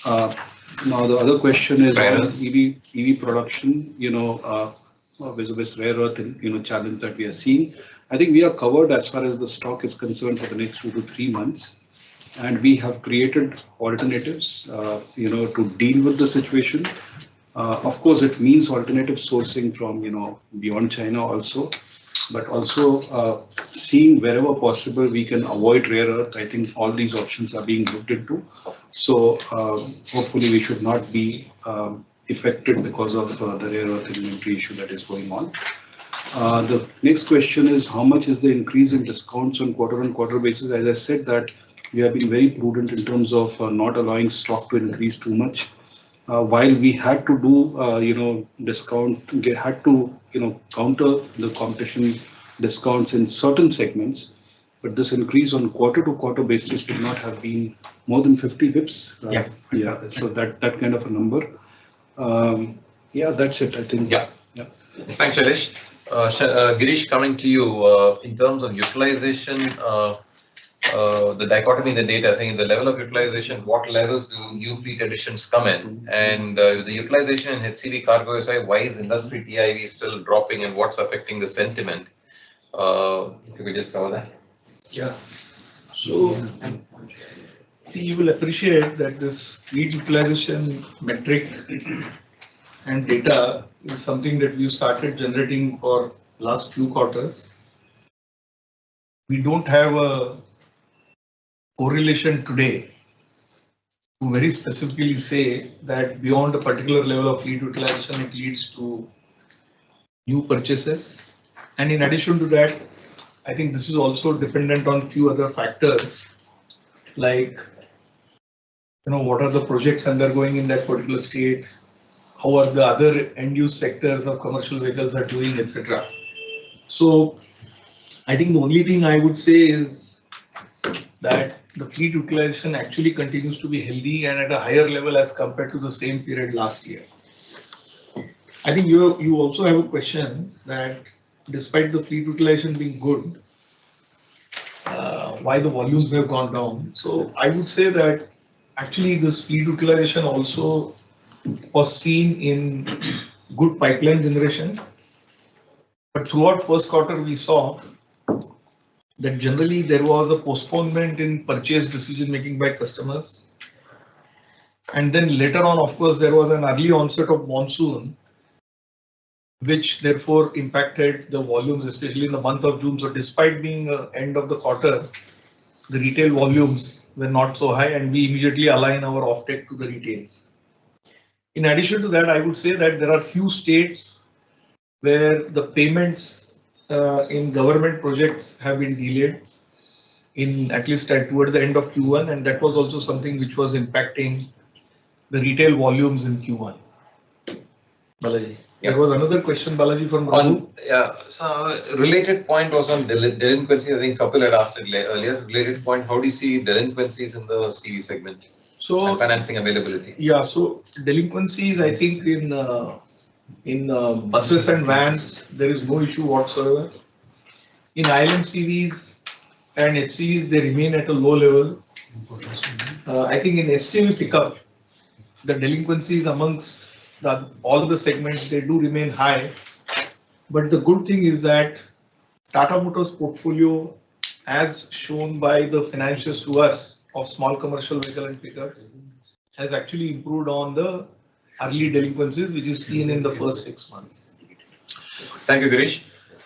Now, the other question is on EV production, vis-a-vis rare earth and, challenge that we are seeing. I think we are covered as far as the stock is concerned for the next 2 to 3 months. And we have created alternatives, to deal with the situation. Of course, it means alternative sourcing from, beyond China also, but also seeing wherever possible we can avoid rare earth. I think all these options are being looked into. So hopefully we should not be affected because of the rare earth inventory issue that is going on. The next question is how much is the increase in discounts on quarter-on-quarter basis? As I said that we have been very prudent in terms of not allowing stock to increase too much. While we had to do, counter the competition discounts in certain segments, but this increase on quarter-to-quarter basis would not have been more than 50 bips. Yeah. So that kind of a number. That's it, I think. Yeah. Thanks, Shailesh. Girish, coming to you, in terms of utilization, the dichotomy in the data, saying the level of utilization, what levels do new fleet additions come in? And the utilization in HCV cargo side, why is industry TIV still dropping and what's affecting the sentiment? If you could just cover that. Yeah. So, see, you will appreciate that this fleet utilization metric and data is something that we started generating for last few quarters. We don't have a correlation today to very specifically say that beyond a particular level of fleet utilization, it leads to new purchases. And in addition to that, I think this is also dependent on few other factors, like, what are the projects undergoing in that particular state, how are the other end-use sectors of commercial vehicles are doing, etc. So I think the only thing I would say is that the fleet utilization actually continues to be healthy and at a higher level as compared to the same period last year. I think you also have a question that despite the fleet utilization being good, why the volumes have gone down. So I would say that actually this fleet utilization also was seen in good pipeline generation. But throughout first quarter, we saw that generally there was a postponement in purchase decision making by customers. And then later on, of course, there was an early onset of monsoon, which therefore impacted the volumes, especially in the month of June. So despite being end of the quarter, the retail volumes were not so high, and we immediately align our offtake to the retails. In addition to that, I would say that there are few states where the payments in government projects have been delayed in at least toward the end of Q1, and that was also something which was impacting the retail volumes in Q1. Balaji. Yeah. There was another question, Balaji, from so related point was on delinquency. I think Kapil had asked it earlier. Related point, how do you see delinquencies in the CV segment and financing availability? Yeah, so delinquencies, I think in buses and vans, there is no issue whatsoever. In ILMCVs and HCVs, they remain at a low level. I think in SCV pickup, the delinquencies amongst all the segments, they do remain high. But the good thing is that Tata Motors portfolio, as shown by the financials to us of small commercial vehicle and pickups, has actually improved on the early delinquencies, which is seen in the first 6 months. Thank you, Girish.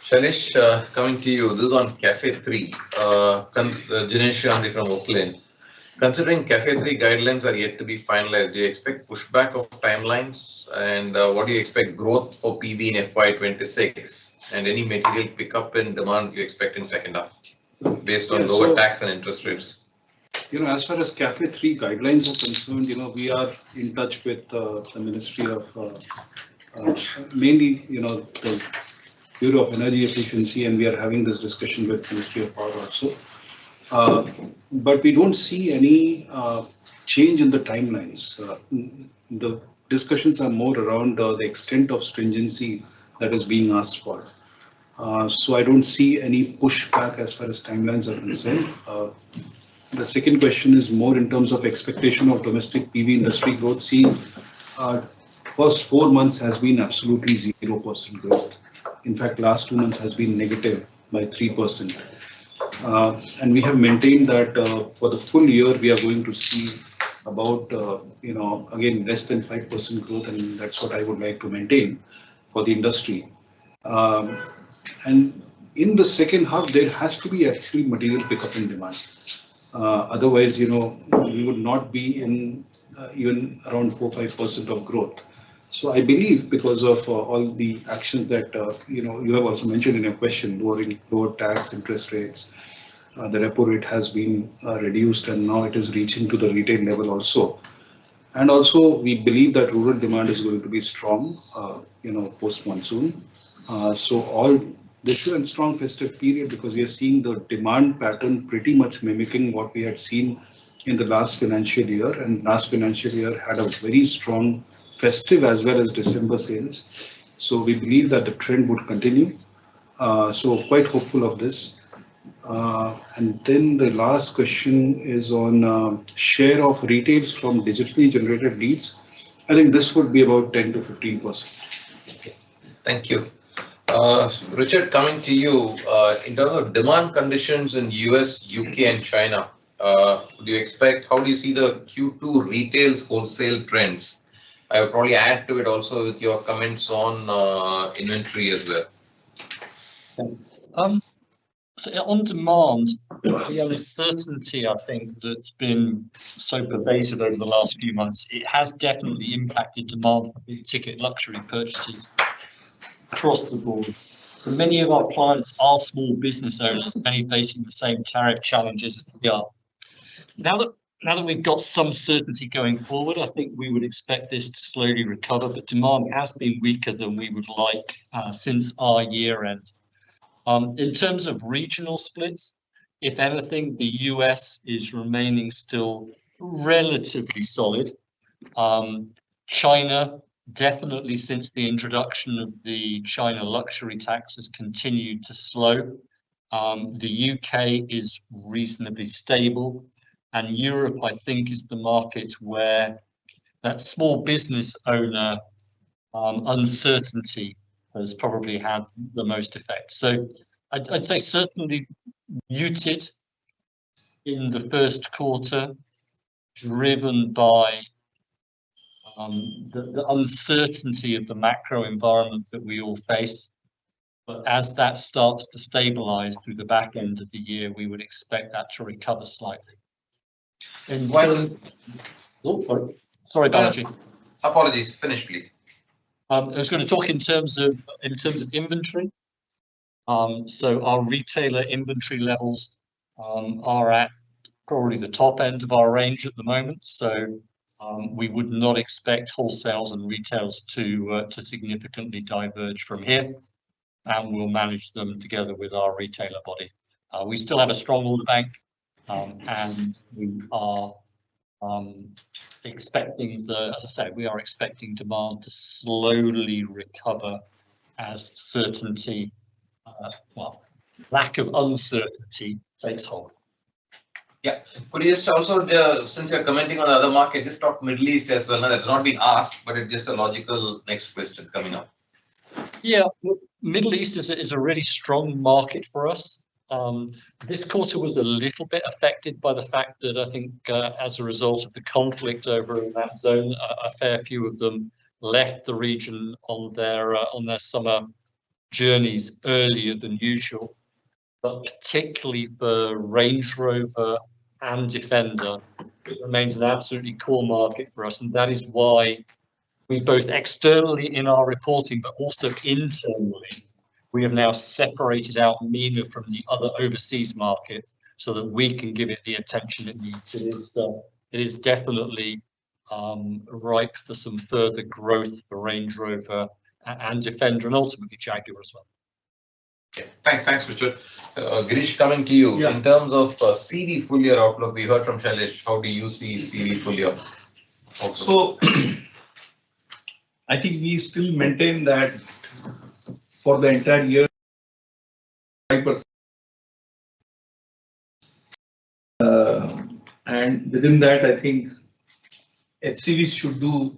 Shailesh, coming to you, this is on Cafe 3. Jinesh Gandhi from Oakland. Considering Cafe 3 guidelines are yet to be finalized, do you expect pushback of timelines? And what do you expect growth for PV in FY26? And any material pickup in demand you expect in second half based on lower tax and interest rates? As far as Cafe 3 guidelines are concerned, we are in touch with the Ministry of mainly, the Bureau of Energy Efficiency, and we are having this discussion with Ministry of Power also. But we don't see any change in the timelines. The discussions are more around the extent of stringency that is being asked for. So I don't see any pushback as far as timelines are concerned. The second question is more in terms of expectation of domestic PV industry growth. See, first 4 months has been absolutely 0% growth. In fact, last 2 months has been negative by 3%. And we have maintained that for the full year, we are going to see about, again, less than 5% growth, and that's what I would like to maintain for the industry. And in the second half, there has to be actually material pickup in demand. Otherwise, we would not be in even around 4-5% of growth. So I believe because of all the actions that you have also mentioned in your question, lower tax, interest rates, the repo rate has been reduced, and now it is reaching to the retail level also. And also we believe that rural demand is going to be strong, post monsoon. So all this should be a strong festive period because we are seeing the demand pattern pretty much mimicking what we had seen in the last financial year, and last financial year had a very strong festive as well as December sales. So we believe that the trend would continue. So quite hopeful of this. And then the last question is on share of retails from digitally generated leads. I think this would be about 10 to 15%. Okay. Thank you. Richard, coming to you, in terms of demand conditions in US, UK and China, how do you see the Q2 retails wholesale trends? I will probably add to it also with your comments on inventory as well. So on demand, the uncertainty, I think, that's been so pervasive over the last few months, it has definitely impacted demand for big ticket luxury purchases across the board. So many of our clients are small business owners, many facing the same tariff challenges as we are. Now that we've got some certainty going forward, I think we would expect this to slowly recover, but demand has been weaker than we would like since our year end. In terms of regional splits, if anything, the US is remaining still relatively solid. China, definitely since the introduction of the China luxury tax, has continued to slow. The UK is reasonably stable, and Europe, I think, is the market where that small business owner uncertainty has probably had the most effect. So I'd say certainly muted in the first quarter, driven by the uncertainty of the macro environment that we all face. But as that starts to stabilize through the back end of the year, we would expect that to recover slightly. In terms, sorry, Balaji. Apologies, finish please. I was going to talk in terms of inventory. So our retailer inventory levels are at probably the top end of our range at the moment. So we would not expect wholesales and retails to significantly diverge from here, and we'll manage them together with our retailer body. We still have a strong order bank, and we are expecting as I say, we are expecting demand to slowly recover as certainty, lack of uncertainty takes hold. Yeah, could you just also, since you're commenting on the other market, just talk Middle East as well? Now, that's not been asked, but it's just a logical next question coming up. Yeah, Middle East is a really strong market for us. This quarter was a little bit affected by the fact that I think as a result of the conflict over in that zone, a fair few of them left the region on their summer journeys earlier than usual. But particularly for Range Rover and Defender, it remains an absolutely core market for us, and that is why we both externally in our reporting, but also internally, we have now separated out MENA from the other overseas market so that we can give it the attention it needs. It is definitely ripe for some further growth for Range Rover and Defender, and ultimately Jaguar as well. Okay. Thanks, Richard. Girish, coming to you. Yeah. In terms of CV full year outlook, we heard from Shailesh. How do you see CV full year? So I think we still maintain that for the entire year, 5%. And within that, I think HCVs should do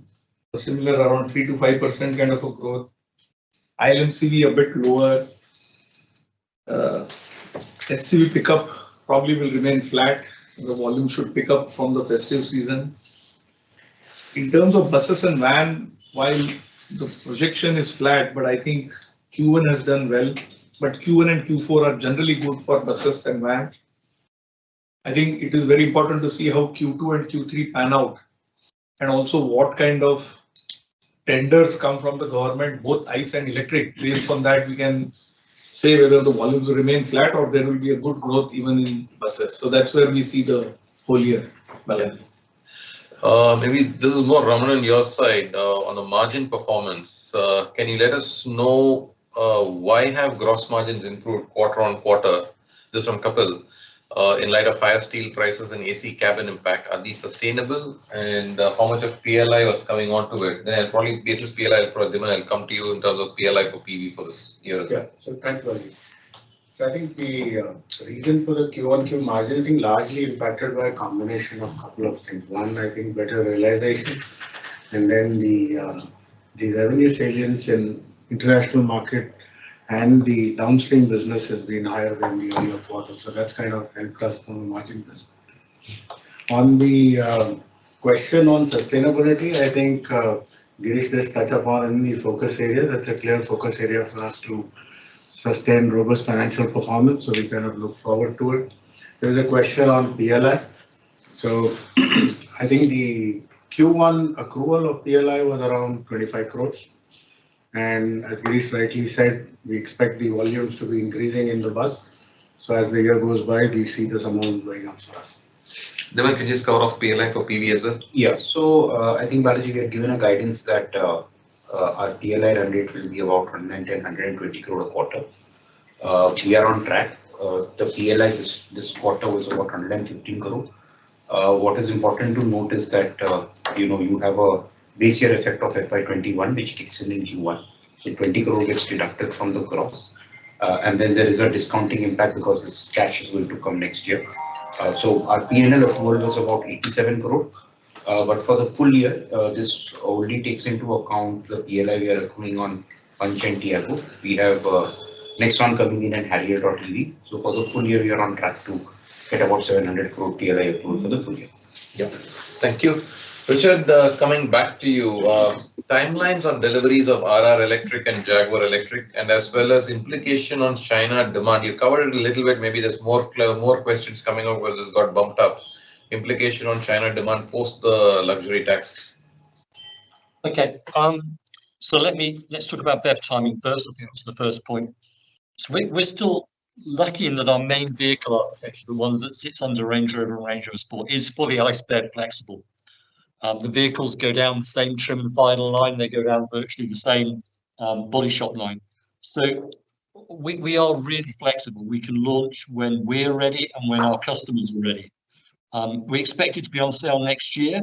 a similar around 3 to 5% kind of a growth. ILMCV a bit lower. SCV pickup probably will remain flat. The volume should pick up from the festive season. In terms of buses and van, while the projection is flat, but I think Q1 has done well. But Q1 and Q4 are generally good for buses and vans. I think it is very important to see how Q2 and Q3 pan out, and also what kind of tenders come from the government, both ICE and electric. Based on that, we can say whether the volumes will remain flat or there will be a good growth even in buses. So that's where we see the whole year balance. Maybe this is more Raman on your side on the margin performance. Can you let us know why have gross margins improved quarter on quarter? This is from Kapil. In light of higher steel prices and AC cabin impact, are these sustainable? And how much of PLI was coming onto it? Then I'll probably basis PLI for Dhiman. I'll come to you in terms of PLI for PV for this year as well. Yeah, so thanks, Balaji. So I think the reason for the Q1Q margin, I think largely impacted by a combination of a couple of things. One, I think better realization, and then the revenue salience in international market and the downstream business has been higher than the earlier quarter. So that's kind of helped us from a margin perspective. On the question on sustainability, I think Girish just touched upon in the focus area. That's a clear focus area for us to sustain robust financial performance. So we kind of look forward to it. There's a question on PLI. So I think the Q1 accrual of PLI was around 25 crores. And as Girish rightly said, we expect the volumes to be increasing in the bus. So as the year goes by, we see this amount going up for us. Devan, can you just cover off PLI for PV as well? Yeah, so I think Balaji, we have given a guidance that our PLI run rate will be about 110, 120 crore a quarter. We are on track. The PLI this quarter was about 115 crore. What is important to note is that you have a base year effect of FY21 which kicks in Q1. So 20 crore gets deducted from the gross, and then there is a discounting impact because this cash is going to come next year. So our P&L approval was about 87 crore. But for the full year, this already takes into account the PLI we are accruing on Punch and Tiago. We have next one coming in and Harrier.ev. So for the full year, we are on track to get about 700 crore PLI approval for the full year. Yeah, thank you. Richard, coming back to you, timelines on deliveries of RR Electric and Jaguar Electric, and as well as implication on China demand. You covered it a little bit, maybe there's more questions coming up where this got bumped up. Implication on China demand post the luxury tax. Okay, so let's talk about BEV timing first. I think that's the first point. So we're still lucky in that our main vehicle architecture, the ones that sits under Range Rover and Range Rover Sport, is fully ICE BEV flexible. The vehicles go down the same trim and final line, they go down virtually the same body shop line. So we are really flexible. We can launch when we're ready and when our customers are ready. We expect it to be on sale next year,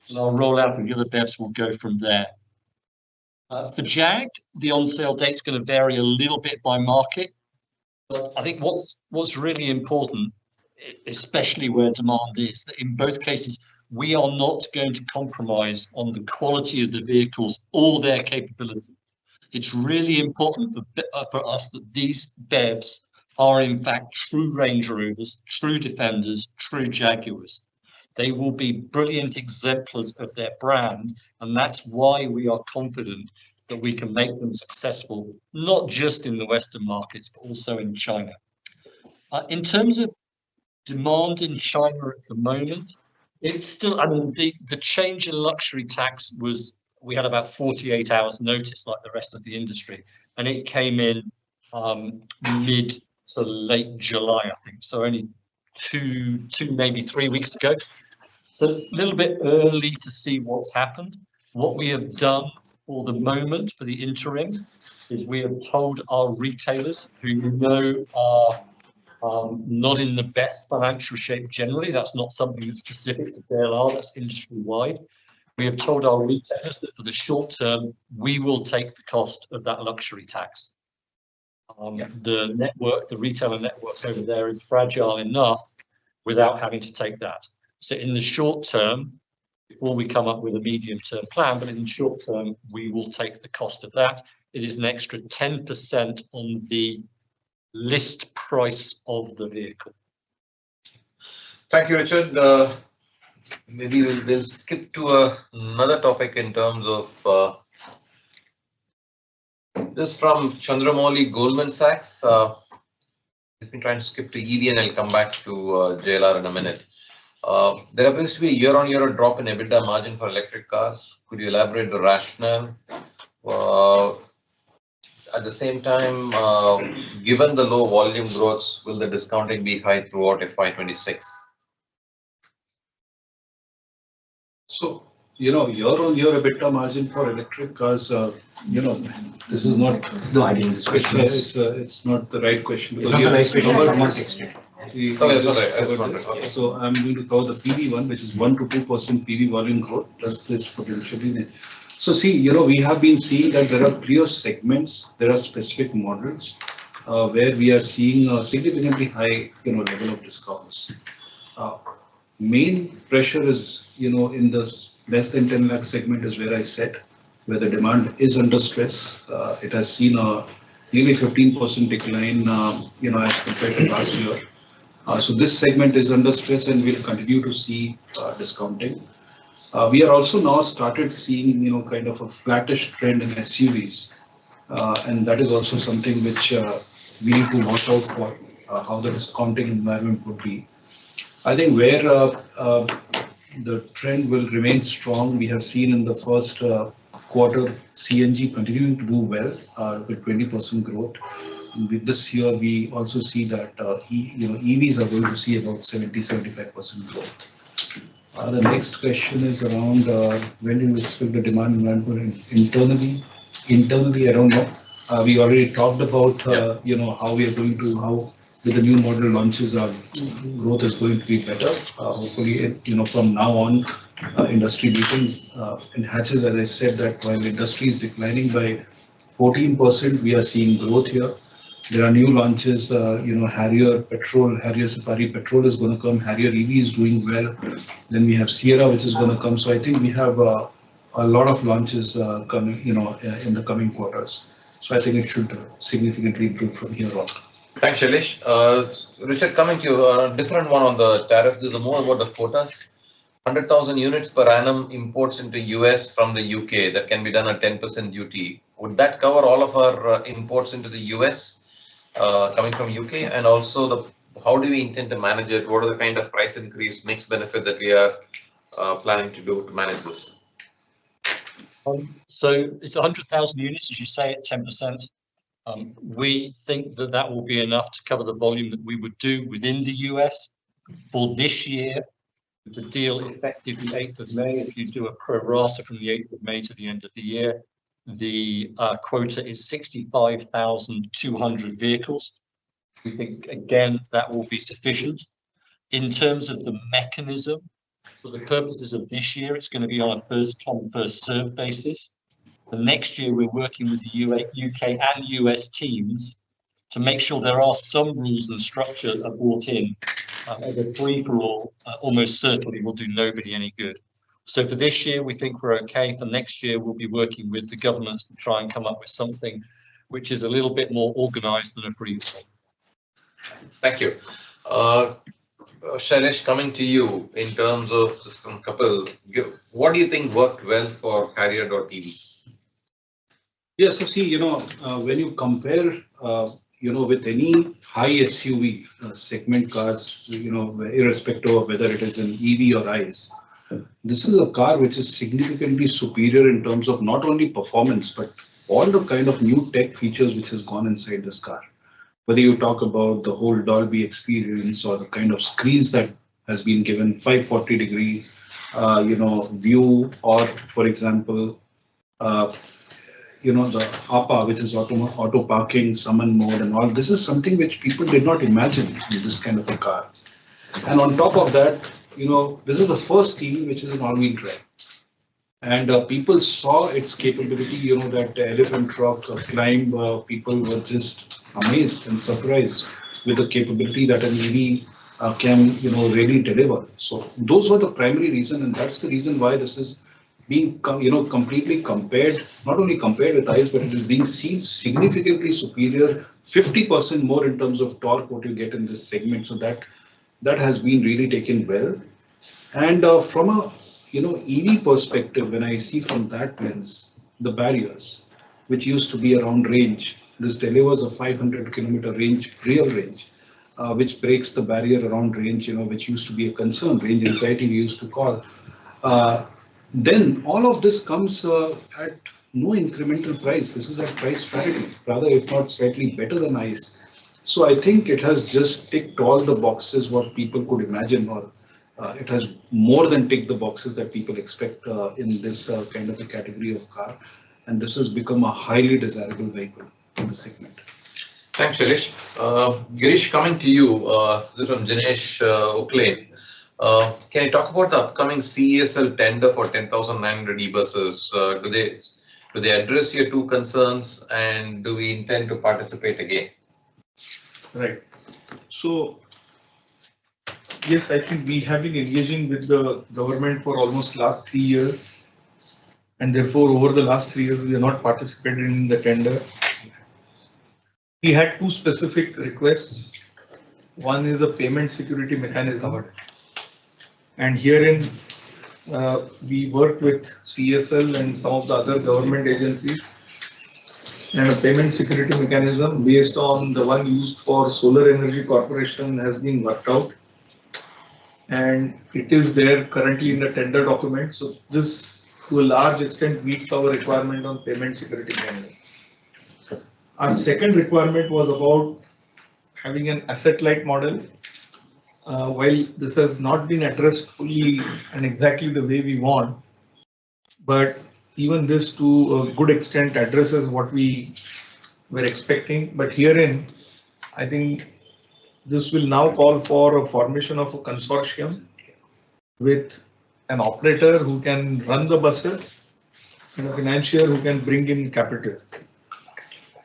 and our rollout of the other BEVs will go from there. For Jag, the on sale date's going to vary a little bit by market, but I think what's really important, especially where demand is, that in both cases, we are not going to compromise on the quality of the vehicles or their capability. It's really important for us that these BEVs are in fact true Range Rovers, true Defenders, true Jaguars. They will be brilliant exemplars of their brand, and that's why we are confident that we can make them successful, not just in the Western markets, but also in China. In terms of demand in China at the moment, it's still, I mean, the change in luxury tax was, we had about 48 hours notice like the rest of the industry, and it came in mid to late July, I think. So only two, maybe 3 weeks ago. So a little bit early to see what's happened. What we have done for the moment, for the interim, is we have told our retailers, who you know are not in the best financial shape generally. That's not something that's specific to JLR, that's industry-wide. We have told our retailers that for the short term, we will take the cost of that luxury tax. The network, the retailer network over there is fragile enough without having to take that. So in the short term, before we come up with a medium-term plan, but in the short term, we will take the cost of that. It is an extra 10% on the list price of the vehicle. Thank you, Richard. Maybe we'll skip to another topic in terms of this from Chandramouli, Goldman Sachs. Let me try and skip to EV and I'll come back to JLR in a minute. There appears to be a year-on-year drop in EBITDA margin for electric cars. Could you elaborate the rationale? At the same time, given the low volume growths, will the discounting be high throughout FY26? So, year-on-year EBITDA margin for electric cars, this is not. No, I didn't. It's not the right question. It's not the right question. Someone texted. So I'm going to cover the PV one, which is 1 to 2% PV volume growth plus this potentially. So see, we have been seeing that there are clear segments, there are specific models where we are seeing a significantly high, level of discounts. Main pressure is, in the less than 10 lakh segment is where I said, where the demand is under stress. It has seen a nearly 15% decline, as compared to last year. So this segment is under stress and we'll continue to see discounting. We are also now started seeing, kind of a flattish trend in SUVs. And that is also something which we need to watch out for, how the discounting environment would be. I think where the trend will remain strong, we have seen in the first quarter, CNG continuing to do well with 20% growth. With this year, we also see that EVs are going to see about 70-75% growth. The next question is around when do you expect the demand environment internally? Internally, I don't know. We already talked about how we are going to with the new model launches, our growth is going to be better. Hopefully, from now on, industry beating in hatches, as I said, that while industry is declining by 14%, we are seeing growth here. There are new launches, Harrier Petrol, Harrier Safari Petrol is going to come, Harrier EV is doing well. Then we have Sierra, which is going to come. So I think we have a lot of launches coming, in the coming quarters. So I think it should significantly improve from here on. Thanks, Shailesh. Richard, coming to you, a different one on the tariff. This is more about the quotas. 100,000 units per annum imports into US from the UK that can be done at 10% duty. Would that cover all of our imports into the US coming from UK? And also, how do we intend to manage it? What are the kind of price increase, mixed benefit that we are planning to do to manage this? So it's 100,000 units, as you say, at 10%. We think that that will be enough to cover the volume that we would do within the US for this year. The deal effective the 8th of May. If you do a pro rata from the 8th of May to the end of the year, the quota is 65,200 vehicles. We think, again, that will be sufficient. In terms of the mechanism, for the purposes of this year, it's going to be on a first come, first served basis. The next year, we're working with the UK and US teams to make sure there are some rules and structure are brought in. As a free-for-all, almost certainly will do nobody any good. So for this year, we think we're okay. For next year, we'll be working with the governments to try and come up with something which is a little bit more organized than a free-for-all. Thank you. Shailesh, coming to you in terms of just a couple, what do you think worked well for Harrier.ev? Yeah, so see, when you compare, with any high SUV segment cars, irrespective of whether it is an EV or ICE, this is a car which is significantly superior in terms of not only performance, but all the kind of new tech features which has gone inside this car. Whether you talk about the whole Dolby experience or the kind of screens that has been given 540-degree, view, or for example, the APA, which is auto parking, summon mode and all. This is something which people did not imagine in this kind of a car. And on top of that, this is the first EV which is an all-wheel drive. And people saw its capability, that elephant rock climb, people were just amazed and surprised with the capability that an EV can, really deliver. So those were the primary reason, and that's the reason why this is being, completely compared, not only compared with ICE, but it is being seen significantly superior, 50% more in terms of torque what you get in this segment. So that has been really taken well. And from a EV perspective, when I see from that lens, the barriers, which used to be around range, this delivers a 500-kilometer range, real range, which breaks the barrier around range, which used to be a concern, range anxiety we used to call. Then all of this comes at no incremental price. This is at price parity, rather if not slightly better than ICE. So I think it has just ticked all the boxes what people could imagine, or it has more than ticked the boxes that people expect in this kind of a category of car. And this has become a highly desirable vehicle in the segment. Thanks, Shailesh. Girish, coming to you, this is from Jinesh Oaklane. Can you talk about the upcoming CESL tender for 10,900 e-buses? Do they address your two concerns, and do we intend to participate again? Right. So, yes, I think we have been engaging with the government for almost last 3 years. And therefore, over the last 3 years, we have not participated in the tender. We had two specific requests. One is a payment security mechanism. And herein, we worked with CSL and some of the other government agencies. And a payment security mechanism based on the one used for Solar Energy Corporation has been worked out. And it is there currently in the tender document. So this to a large extent meets our requirement on payment security camera. Our second requirement was about having an asset-light model. While this has not been addressed fully and exactly the way we want, but even this to a good extent addresses what we were expecting. But herein, I think this will now call for a formation of a consortium with an operator who can run the buses and a financier who can bring in capital.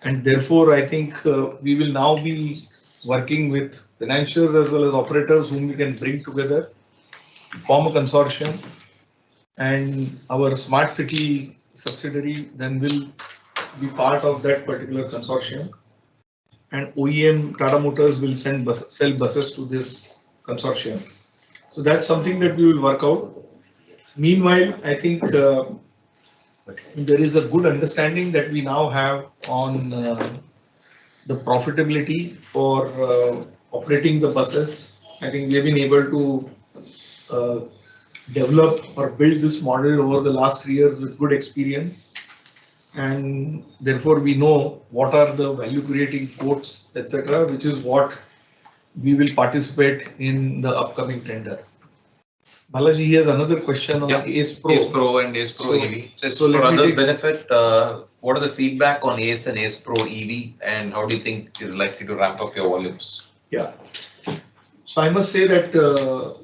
And therefore, I think we will now be working with financiers as well as operators whom we can bring together, form a consortium, and our smart city subsidiary then will be part of that particular consortium. And OEM Tata Motors will sell buses to this consortium. So that's something that we will work out. Meanwhile, I think there is a good understanding that we now have on the profitability for operating the buses. I think we have been able to develop or build this model over the last 3 years with good experience. And therefore, we know what are the value creating quotes, etc., which is what we will participate in the upcoming tender. Balaji, he has another question on ACE Pro. ACE Pro and ACE Pro EV. So for others' benefit, what are the feedback on ACE and ACE Pro EV, and how do you think you're likely to ramp up your volumes? Yeah. So I must say that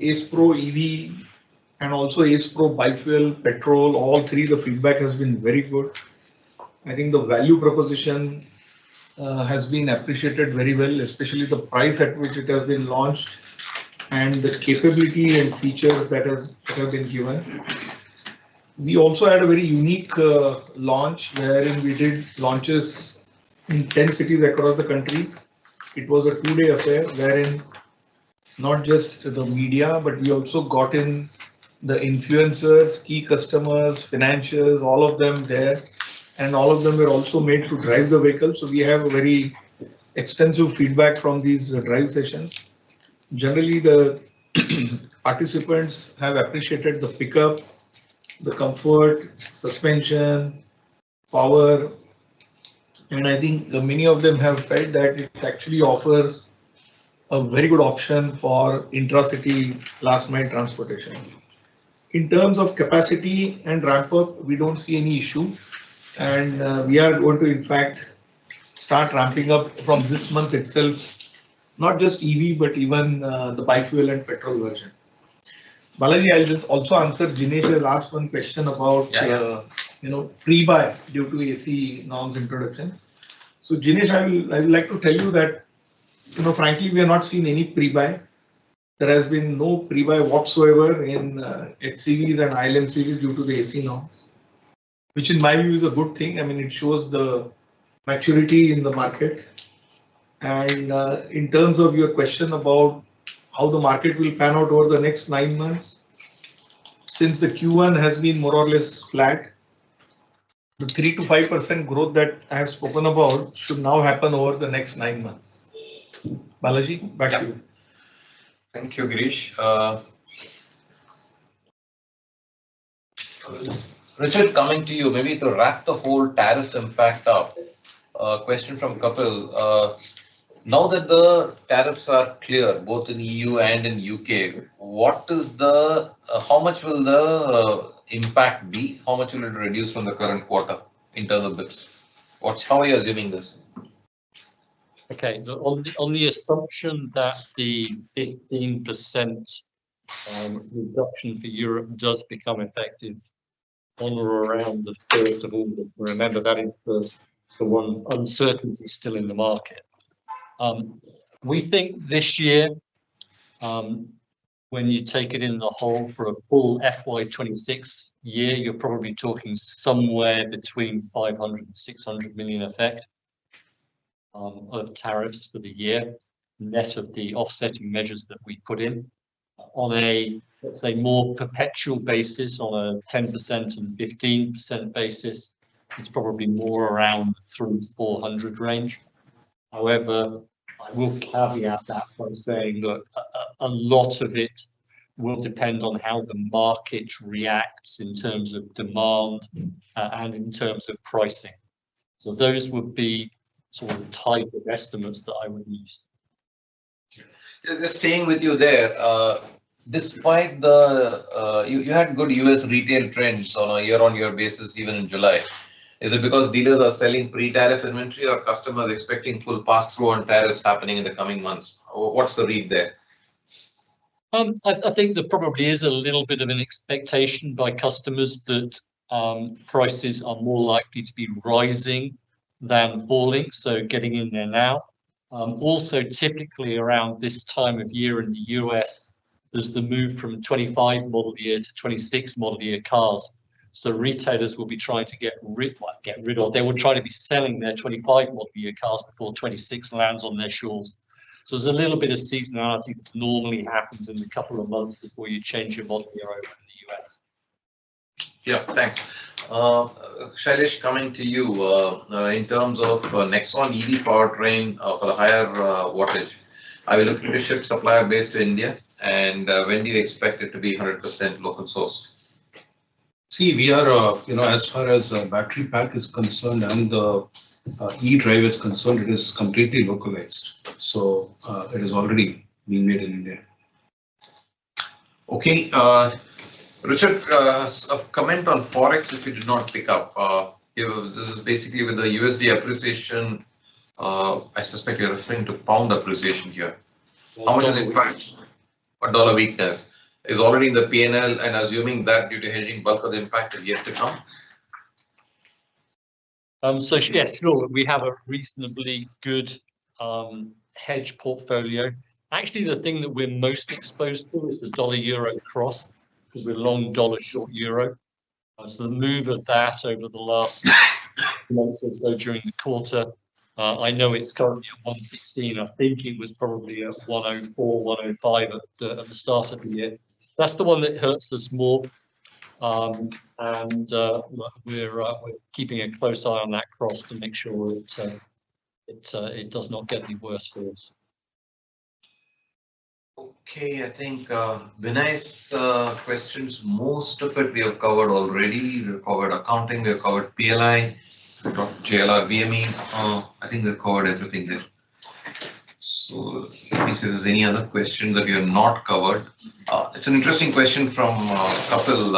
ACE Pro EV and also ACE Pro bifuel, petrol, all three, the feedback has been very good. I think the value proposition has been appreciated very well, especially the price at which it has been launched and the capability and features that have been given. We also had a very unique launch wherein we did launches in 10 cities across the country. It was a 2-day affair wherein not just the media, but we also got in the influencers, key customers, financiers, all of them there. And all of them were also made to drive the vehicle. So we have a very extensive feedback from these drive sessions. Generally, the participants have appreciated the pickup, the comfort, suspension, power. And I think many of them have felt that it actually offers a very good option for intra-city last mile transportation. In terms of capacity and ramp up, we don't see any issue. And we are going to, in fact, start ramping up from this month itself, not just EV, but even the bifuel and petrol version. Balaji, I'll just also answer Jinesh's last one question about pre-buy due to AC norms introduction. So Jinesh, I would like to tell you that, frankly, we have not seen any pre-buy. There has been no pre-buy whatsoever in HCVs and ILMCVs due to the AC norms, which in my view is a good thing. I mean, it shows the maturity in the market. And in terms of your question about how the market will pan out over the next 9 months, since the Q1 has been more or less flat, the 3 to 5% growth that I have spoken about should now happen over the next 9 months. Balaji, back to you. Thank you, Girish. Richard, coming to you, maybe to wrap the whole tariff impact up. Question from Kapil. Now that the tariffs are clear, both in EU and in UK, what is how much will the impact be? How much will it reduce from the current quarter in terms of bps? How are you assuming this? Okay, on the assumption that the 15% reduction for Europe does become effective on or around the 1st of August. Remember, that is the one uncertainty still in the market. We think this year, when you take it in the whole for a full FY26 year, you're probably talking somewhere between 500 and 600 million effect of tariffs for the year, net of the offsetting measures that we put in. On a, let's say, more perpetual basis, on a 10% and 15% basis, it's probably more around 300 to 400 range. However, I will caveat that by saying, look, a lot of it will depend on how the market reacts in terms of demand and in terms of pricing. So those would be sort of the type of estimates that I would use. Just staying with you there, despite the, you had good US retail trends on a year-on-year basis, even in July. Is it because dealers are selling pre-tariff inventory or customers expecting full pass-through on tariffs happening in the coming months? What's the read there? I think there probably is a little bit of an expectation by customers that prices are more likely to be rising than falling, so getting in there now. Also, typically around this time of year in the US, there's the move from 25 model year to 26 model year cars. So retailers will be trying to get rid of, they will try to be selling their 25 model year cars before 26 lands on their shores. So there's a little bit of seasonality that normally happens in a couple of months before you change your model year over in the US. Yeah, thanks. Shailesh, coming to you, in terms of Nexon EV powertrain for the higher wattage, are we looking to shift supplier base to India? And when do you expect it to be 100% local source? See, we are, as far as battery pack is concerned and the e-drive is concerned, it is completely localized. So it is already being made in India. Okay, Richard, a comment on Forex, if you did not pick up. This is basically with the USD appreciation. I suspect you're referring to pound appreciation here. How much is the impact? Or dollar weakness is already in the P&L, and assuming that due to hedging, bulk of the impact is yet to come? So yes, sure, we have a reasonably good hedge portfolio. Actually, the thing that we're most exposed to is the dollar-euro cross, because we're long dollar, short euro. So the move of that over the last months or so during the quarter, I know it's currently at 116. I think it was probably at 104, 105 at the start of the year. That's the one that hurts us more. And we're keeping a close eye on that cross to make sure it does not get any worse for us. Okay, I think Vinay's questions, most of it we have covered already. We've covered accounting, we've covered PLI, we've talked JLR, VME. I think we've covered everything there. So let me see if there's any other question that we have not covered. It's an interesting question from Kapil.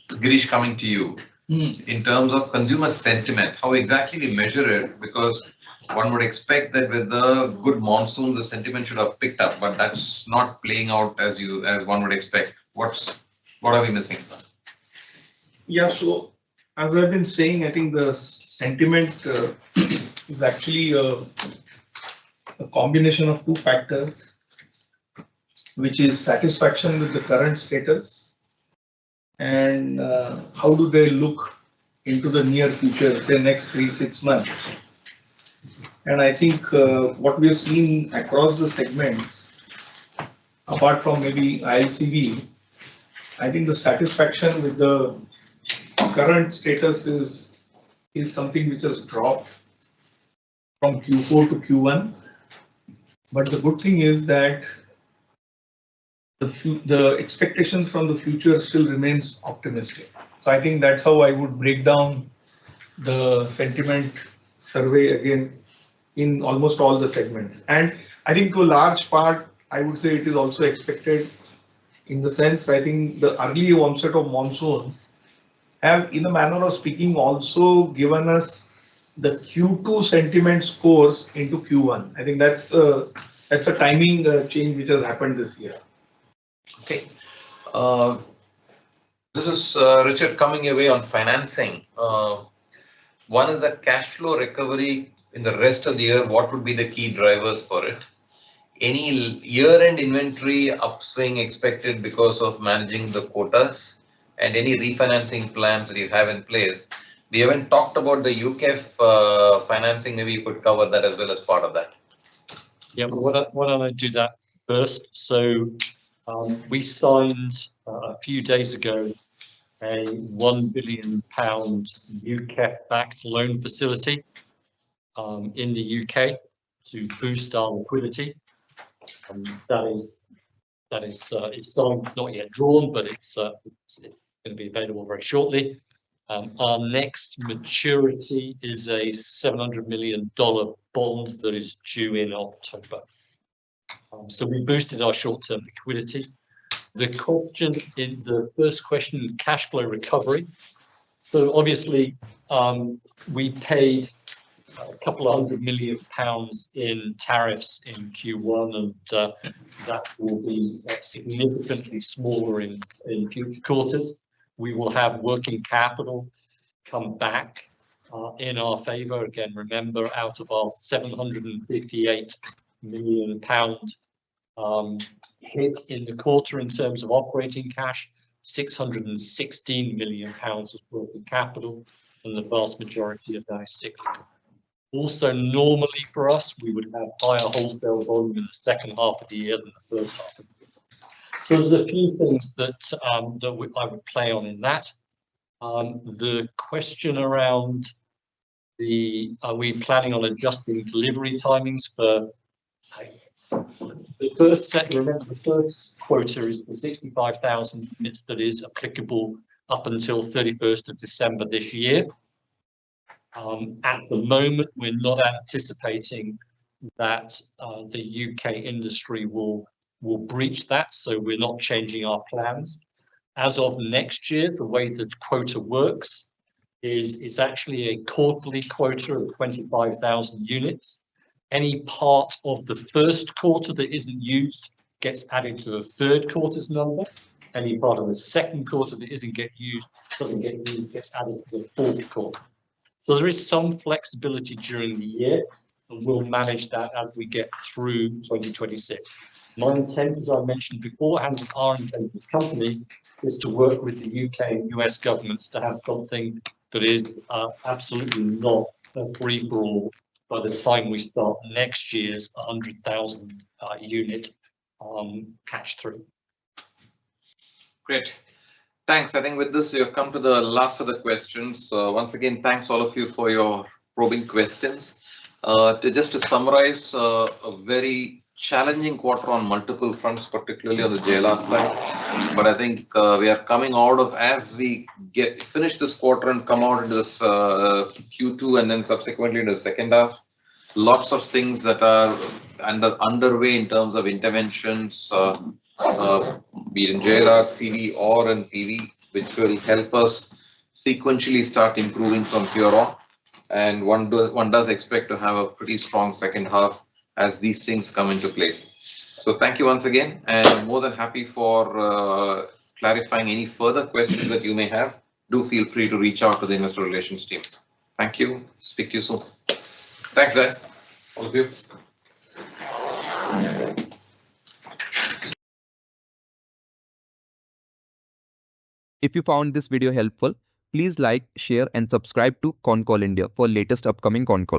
Girish, coming to you. In terms of consumer sentiment, how exactly we measure it? Because one would expect that with the good monsoon, the sentiment should have picked up, but that's not playing out as one would expect. What are we missing? Yeah, so as I've been saying, I think the sentiment is actually a combination of two factors, which is satisfaction with the current status and how do they look into the near future, say next 3-6 months. And I think what we have seen across the segments, apart from maybe ILCV, I think the satisfaction with the current status is something which has dropped from Q4 to Q1. But the good thing is that the expectations from the future still remains optimistic. So I think that's how I would break down the sentiment survey again in almost all the segments. And I think to a large part, I would say it is also expected in the sense, I think the early onset of monsoon have, in a manner of speaking, also given us the Q2 sentiment scores into Q1. I think that's a timing change which has happened this year. Okay. This is Richard coming away on financing. One is that cash flow recovery in the rest of the year. What would be the key drivers for it? Any year-end inventory upswing expected because of managing the quotas, and any refinancing plans that you have in place? We haven't talked about the UK financing. Maybe you could cover that as well as part of that. Yeah, well, why don't I do that first? So we signed a few days ago a £1 billion UKEF-backed loan facility in the UK to boost our liquidity. That is that is it's signed, not yet drawn, but it's going to be available very shortly. Our next maturity is a $700 million bond that is due in October. So we boosted our short-term liquidity. The question in the first question, cash flow recovery. So obviously, we paid a couple of £100 million in tariffs in Q1, and that will be significantly smaller in future quarters. We will have working capital come back in our favor. Again, remember, out of our £758 million hit in the quarter in terms of operating cash, £616 million was working capital, and the vast majority of that is cyclical. Also, normally for us, we would have higher wholesale volume in the second half of the year than the first half of the year. So there's a few things that I would play on in that. The question around are we planning on adjusting delivery timings for the first set? Remember, the first quota is the 65,000 units that is applicable up until 31st of December this year. At the moment, we're not anticipating that the UK industry will breach that, so we're not changing our plans. As of next year, the way that quota works is it's actually a quarterly quota of 25,000 units. Any part of the first quarter that isn't used gets added to the third quarter's number. Any part of the second quarter that doesn't get used gets added to the fourth quarter. So there is some flexibility during the year, and we'll manage that as we get through 2026. My intent, as I mentioned before, and our intent as a company, is to work with the UK and US governments to have something that is absolutely not a free-for-all by the time we start next year's 100,000 unit patch through. Great. Thanks. I think with this, we have come to the last of the questions. Once again, thanks all of you for your probing questions. Just to summarize, a very challenging quarter on multiple fronts, particularly on the JLR side. But I think we are coming out of, as we finish this quarter and come out into this Q2 and then subsequently into the second half, lots of things that are underway in terms of interventions, be it in JLR, CV, or in PV, which will help us sequentially start improving from here on. And one does expect to have a pretty strong second half as these things come into place. So thank you once again, and I'm more than happy for clarifying any further questions that you may have. Do feel free to reach out to the investor relations team. Thank you. Speak to you soon. Thanks, guys. All of you. If you found this video helpful, please like, share and subscribe to Concall India for latest upcoming Concall.